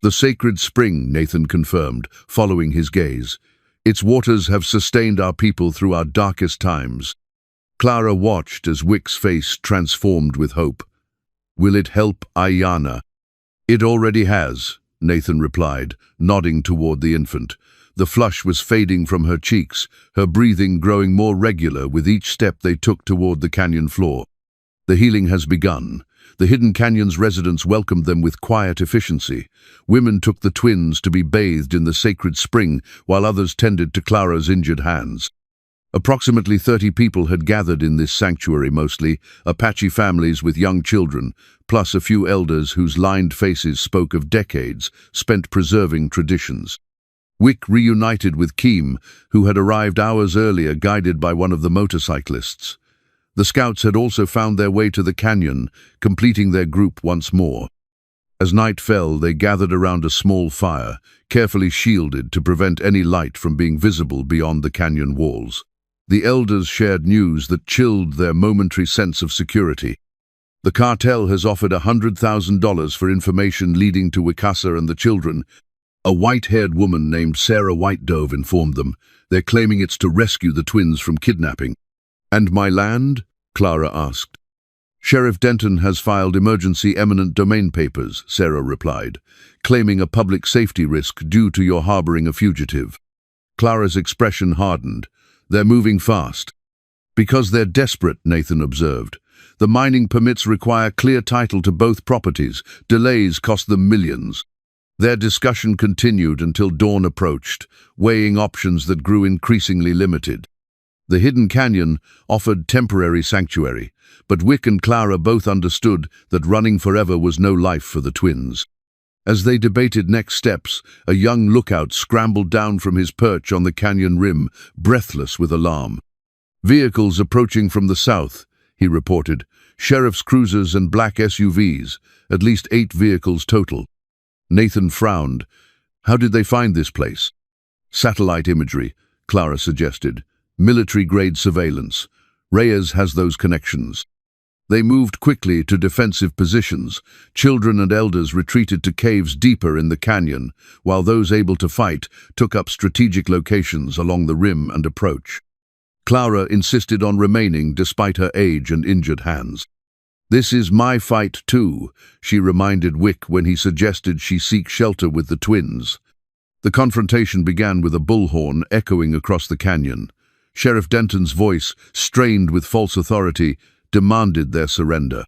"The sacred spring," Nathan confirmed, following his gaze. "Its waters have sustained our people through our darkest times." Clara watched as Wick's face transformed with hope. "Will it help Ayanna?" "It already has," Nathan replied, nodding toward the infant. The flush was fading from her cheeks, her breathing growing more regular with each step they took toward the canyon floor. "The healing has begun." The hidden canyon's residents welcomed them with quiet efficiency. Women took the twins to be bathed in the sacred spring, while others tended to Clara's injured hands. Approximately 30 people had gathered in this sanctuary, mostly Apache families with young children, plus a few elders whose lined faces spoke of decades spent preserving traditions. Wick reunited with Keem, who had arrived hours earlier guided by one of the motorcyclists. The scouts had also found their way to the canyon, completing their group once more. As night fell, they gathered around a small fire, carefully shielded to prevent any light from being visible beyond the canyon walls. The elders shared news that chilled their momentary sense of security. "The cartel has offered $100,000 for information leading to Wicasa and the children," a white-haired woman named Sarah White Dove informed them. "They're claiming it's to rescue the twins from kidnapping." "And my land?" Clara asked. "Sheriff Denton has filed emergency eminent domain papers," Sarah replied, "claiming a public safety risk due to your harboring a fugitive." Clara's expression hardened. "They're moving fast." "Because they're desperate," Nathan observed. "The mining permits require clear title to both properties. Delays cost them millions." Their discussion continued until dawn approached, weighing options that grew increasingly limited. The hidden canyon offered temporary sanctuary, but Wick and Clara both understood that running forever was no life for the twins. As they debated next steps, a young lookout scrambled down from his perch on the canyon rim, breathless with alarm. "Vehicles approaching from the south," he reported. "Sheriff's cruisers and black SUVs, at least 8 vehicles total." Nathan frowned. "How did they find this place?" "Satellite imagery," Clara suggested. "Military-grade surveillance. Reyes has those connections." They moved quickly to defensive positions. Children and elders retreated to caves deeper in the canyon, while those able to fight took up strategic locations along the rim and approach. Clara insisted on remaining despite her age and injured hands. "This is my fight too," she reminded Wick when he suggested she seek shelter with the twins. The confrontation began with a bullhorn echoing across the canyon. Sheriff Denton's voice, strained with false authority, demanded their surrender.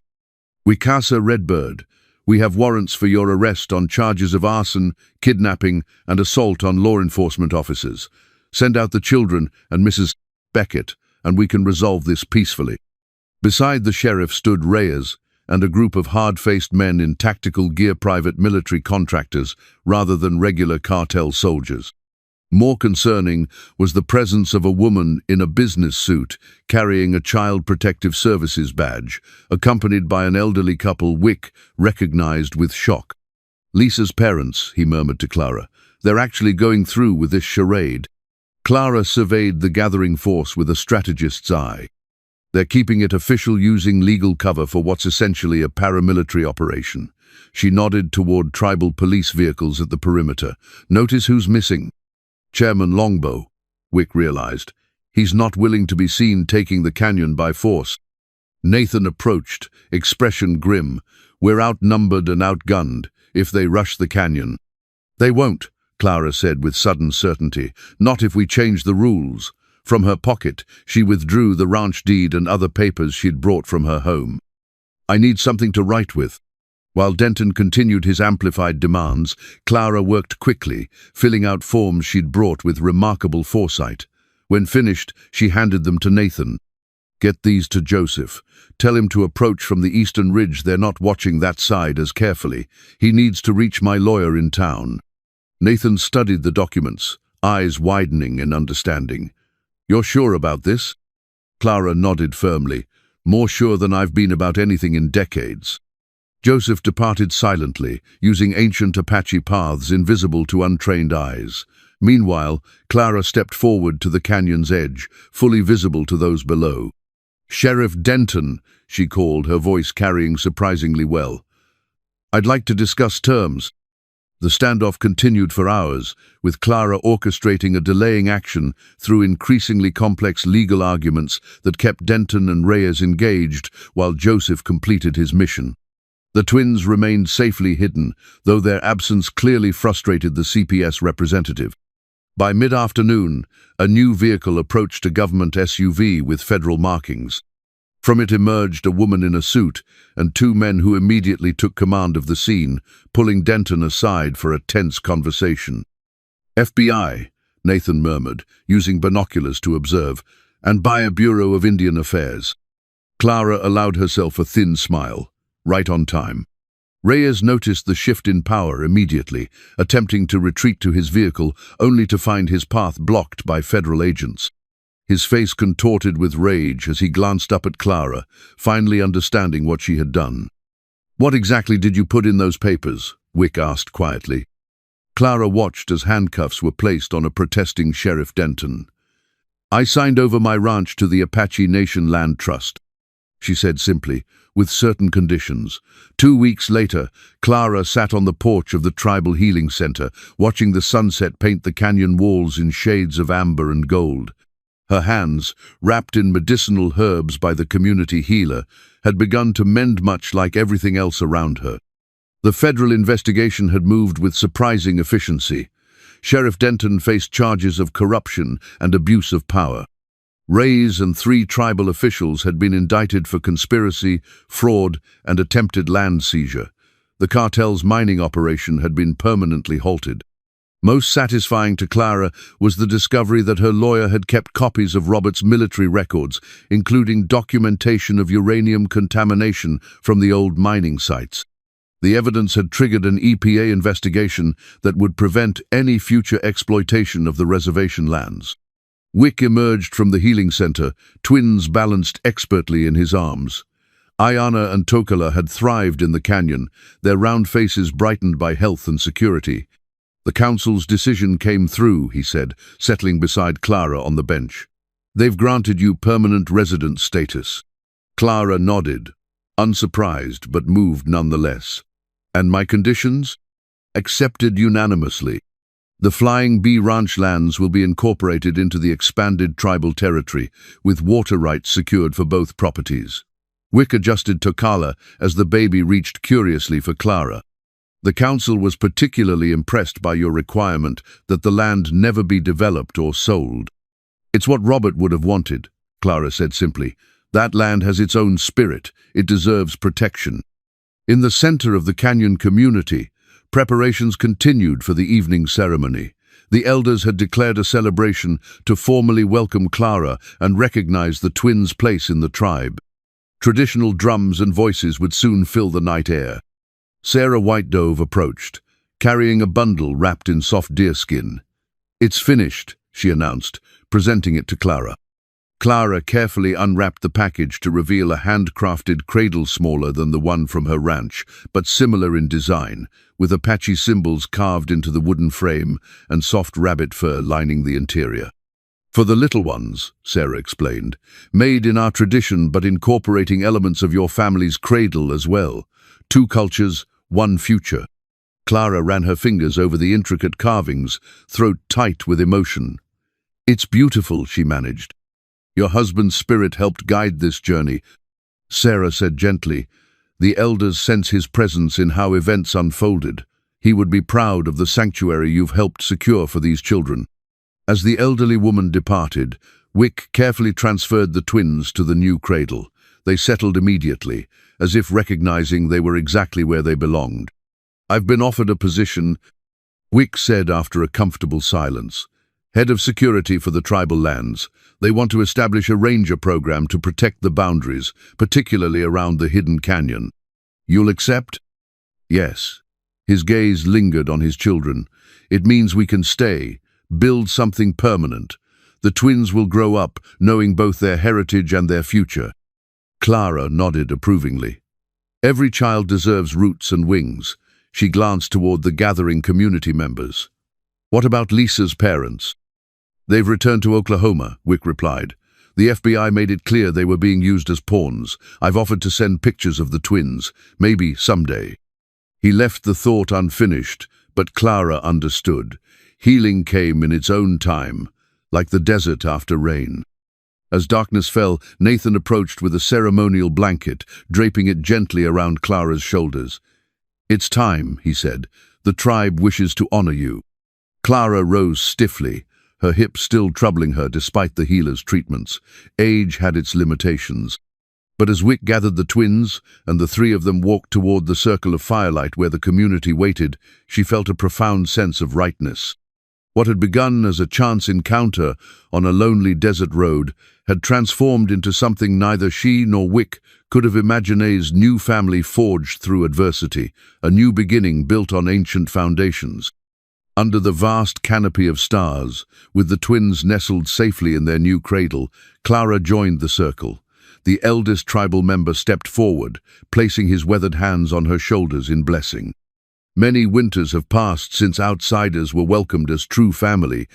"Wicasa Redbird, we have warrants for your arrest on charges of arson, kidnapping, and assault on law enforcement officers. Send out the children and Mrs. Beckett, and we can resolve this peacefully." Beside the sheriff stood Reyes and a group of hard-faced men in tactical gear, private military contractors rather than regular cartel soldiers. More concerning was the presence of a woman in a business suit carrying a Child Protective Services badge, accompanied by an elderly couple Wick recognized with shock. "Lisa's parents," he murmured to Clara. "They're actually going through with this charade." Clara surveyed the gathering force with a strategist's eye. "They're keeping it official, using legal cover for what's essentially a paramilitary operation. She nodded toward tribal police vehicles at the perimeter. "Notice who's missing." "Chairman Longbow," Wick realized. "He's not willing to be seen taking the canyon by force." Nathan approached, expression grim. "We're outnumbered and outgunned if they rush the canyon." "They won't," Clara said with sudden certainty. "Not if we change the rules." From her pocket, she withdrew the ranch deed and other papers she'd brought from her home. "I need something to write with." While Denton continued his amplified demands, Clara worked quickly, filling out forms she'd brought with remarkable foresight. When finished, she handed them to Nathan. "Get these to Joseph. Tell him to approach from the eastern ridge. They're not watching that side as carefully. He needs to reach my lawyer in town." Nathan studied the documents, eyes widening in understanding. "You're sure about this?" Clara nodded firmly. "More sure than I've been about anything in decades." Joseph departed silently, using ancient Apache paths invisible to untrained eyes. Meanwhile, Clara stepped forward to the canyon's edge, fully visible to those below. "Sheriff Denton," she called, her voice carrying surprisingly well. "I'd like to discuss terms." The standoff continued for hours, with Clara orchestrating a delaying action through increasingly complex legal arguments that kept Denton and Reyes engaged while Joseph completed his mission. The twins remained safely hidden, though their absence clearly frustrated the CPS representative. By mid-afternoon, a new vehicle approached a government SUV with federal markings. From it emerged a woman in a suit and two men who immediately took command of the scene, pulling Denton aside for a tense conversation. "FBI," Nathan murmured, using binoculars to observe, "and by a Bureau of Indian Affairs." Clara allowed herself a thin smile. Right on time. Reyes noticed the shift in power immediately, attempting to retreat to his vehicle, only to find his path blocked by federal agents. His face contorted with rage as he glanced up at Clara, finally understanding what she had done. "What exactly did you put in those papers?" Wick asked quietly. Clara watched as handcuffs were placed on a protesting Sheriff Denton. "I signed over my ranch to the Apache Nation Land Trust," she said simply, "with certain conditions." 2 weeks later, Clara sat on the porch of the Tribal Healing Center, watching the sunset paint the canyon walls in shades of amber and gold. Her hands, wrapped in medicinal herbs by the community healer, had begun to mend much like everything else around her. The federal investigation had moved with surprising efficiency. Sheriff Denton faced charges of corruption and abuse of power. Reyes and 3 tribal officials had been indicted for conspiracy, fraud, and attempted land seizure. The cartel's mining operation had been permanently halted. Most satisfying to Clara was the discovery that her lawyer had kept copies of Robert's military records, including documentation of uranium contamination from the old mining sites. The evidence had triggered an EPA investigation that would prevent any future exploitation of the reservation lands. Wick emerged from the healing center, twins balanced expertly in his arms. Ayana and Tokala had thrived in the canyon, their round faces brightened by health and security. "The council's decision came through," he said, settling beside Clara on the bench. "They've granted you permanent resident status." Clara nodded, unsurprised but moved nonetheless. "And my conditions?" "Accepted unanimously. The Flying Bee Ranch lands will be incorporated into the expanded tribal territory, with water rights secured for both properties." Wick adjusted Tokala as the baby reached curiously for Clara. "The council was particularly impressed by your requirement that the land never be developed or sold." "It's what Robert would have wanted," Clara said simply. "That land has its own spirit. It deserves protection." In the center of the canyon community, preparations continued for the evening ceremony. The elders had declared a celebration to formally welcome Clara and recognize the twins' place in the tribe. Traditional drums and voices would soon fill the night air. Sarah White Dove approached, carrying a bundle wrapped in soft deerskin. "It's finished," she announced, presenting it to Clara. Clara carefully unwrapped the package to reveal a handcrafted cradle smaller than the one from her ranch, but similar in design, with Apache symbols carved into the wooden frame and soft rabbit fur lining the interior. "For the little ones," Sarah explained, "made in our tradition but incorporating elements of your family's cradle as well. 2 cultures, one future. Clara ran her fingers over the intricate carvings, throat tight with emotion. "It's beautiful," she managed. "Your husband's spirit helped guide this journey," Sarah said gently. "The elders sense his presence in how events unfolded. He would be proud of the sanctuary you've helped secure for these children." As the elderly woman departed, Wick carefully transferred the twins to the new cradle. They settled immediately, as if recognizing they were exactly where they belonged. "I've been offered a position," Wick said after a comfortable silence. "Head of security for the tribal lands. They want to establish a ranger program to protect the boundaries, particularly around the hidden canyon. You'll accept?" "Yes." His gaze lingered on his children. "It means we can stay, build something permanent. The twins will grow up, knowing both their heritage and their future." Clara nodded approvingly. "Every child deserves roots and wings." She glanced toward the gathering community members. "What about Lisa's parents?" "They've returned to Oklahoma," Wick replied. "The FBI made it clear they were being used as pawns. I've offered to send pictures of the twins, maybe someday." He left the thought unfinished, but Clara understood. Healing came in its own time, like the desert after rain. As darkness fell, Nathan approached with a ceremonial blanket, draping it gently around Clara's shoulders. "It's time," he said. "The tribe wishes to honor you." Clara rose stiffly, her hip still troubling her despite the healer's treatments. Age had its limitations. But as Wick gathered the twins, and the three of them walked toward the circle of firelight where the community waited, she felt a profound sense of rightness. What had begun as a chance encounter on a lonely desert road had transformed into something neither she nor Wick could have imagined. A new family forged through adversity, a new beginning built on ancient foundations. Under the vast canopy of stars, with the twins nestled safely in their new cradle, Clara joined the circle. The eldest tribal member stepped forward, placing his weathered hands on her shoulders in blessing. "Many winters have passed since outsiders were welcomed as true family,"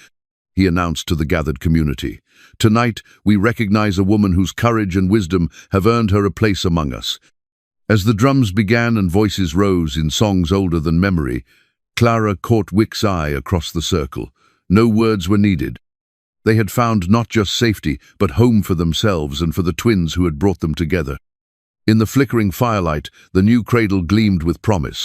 he announced to the gathered community. "Tonight, we recognize a woman whose courage and wisdom have earned her a place among us." As the drums began and voices rose in songs older than memory, Clara caught Wick's eye across the circle. No words were needed. They had found not just safety, but home for themselves and for the twins who had brought them together. In the flickering firelight, the new cradle gleamed with promise.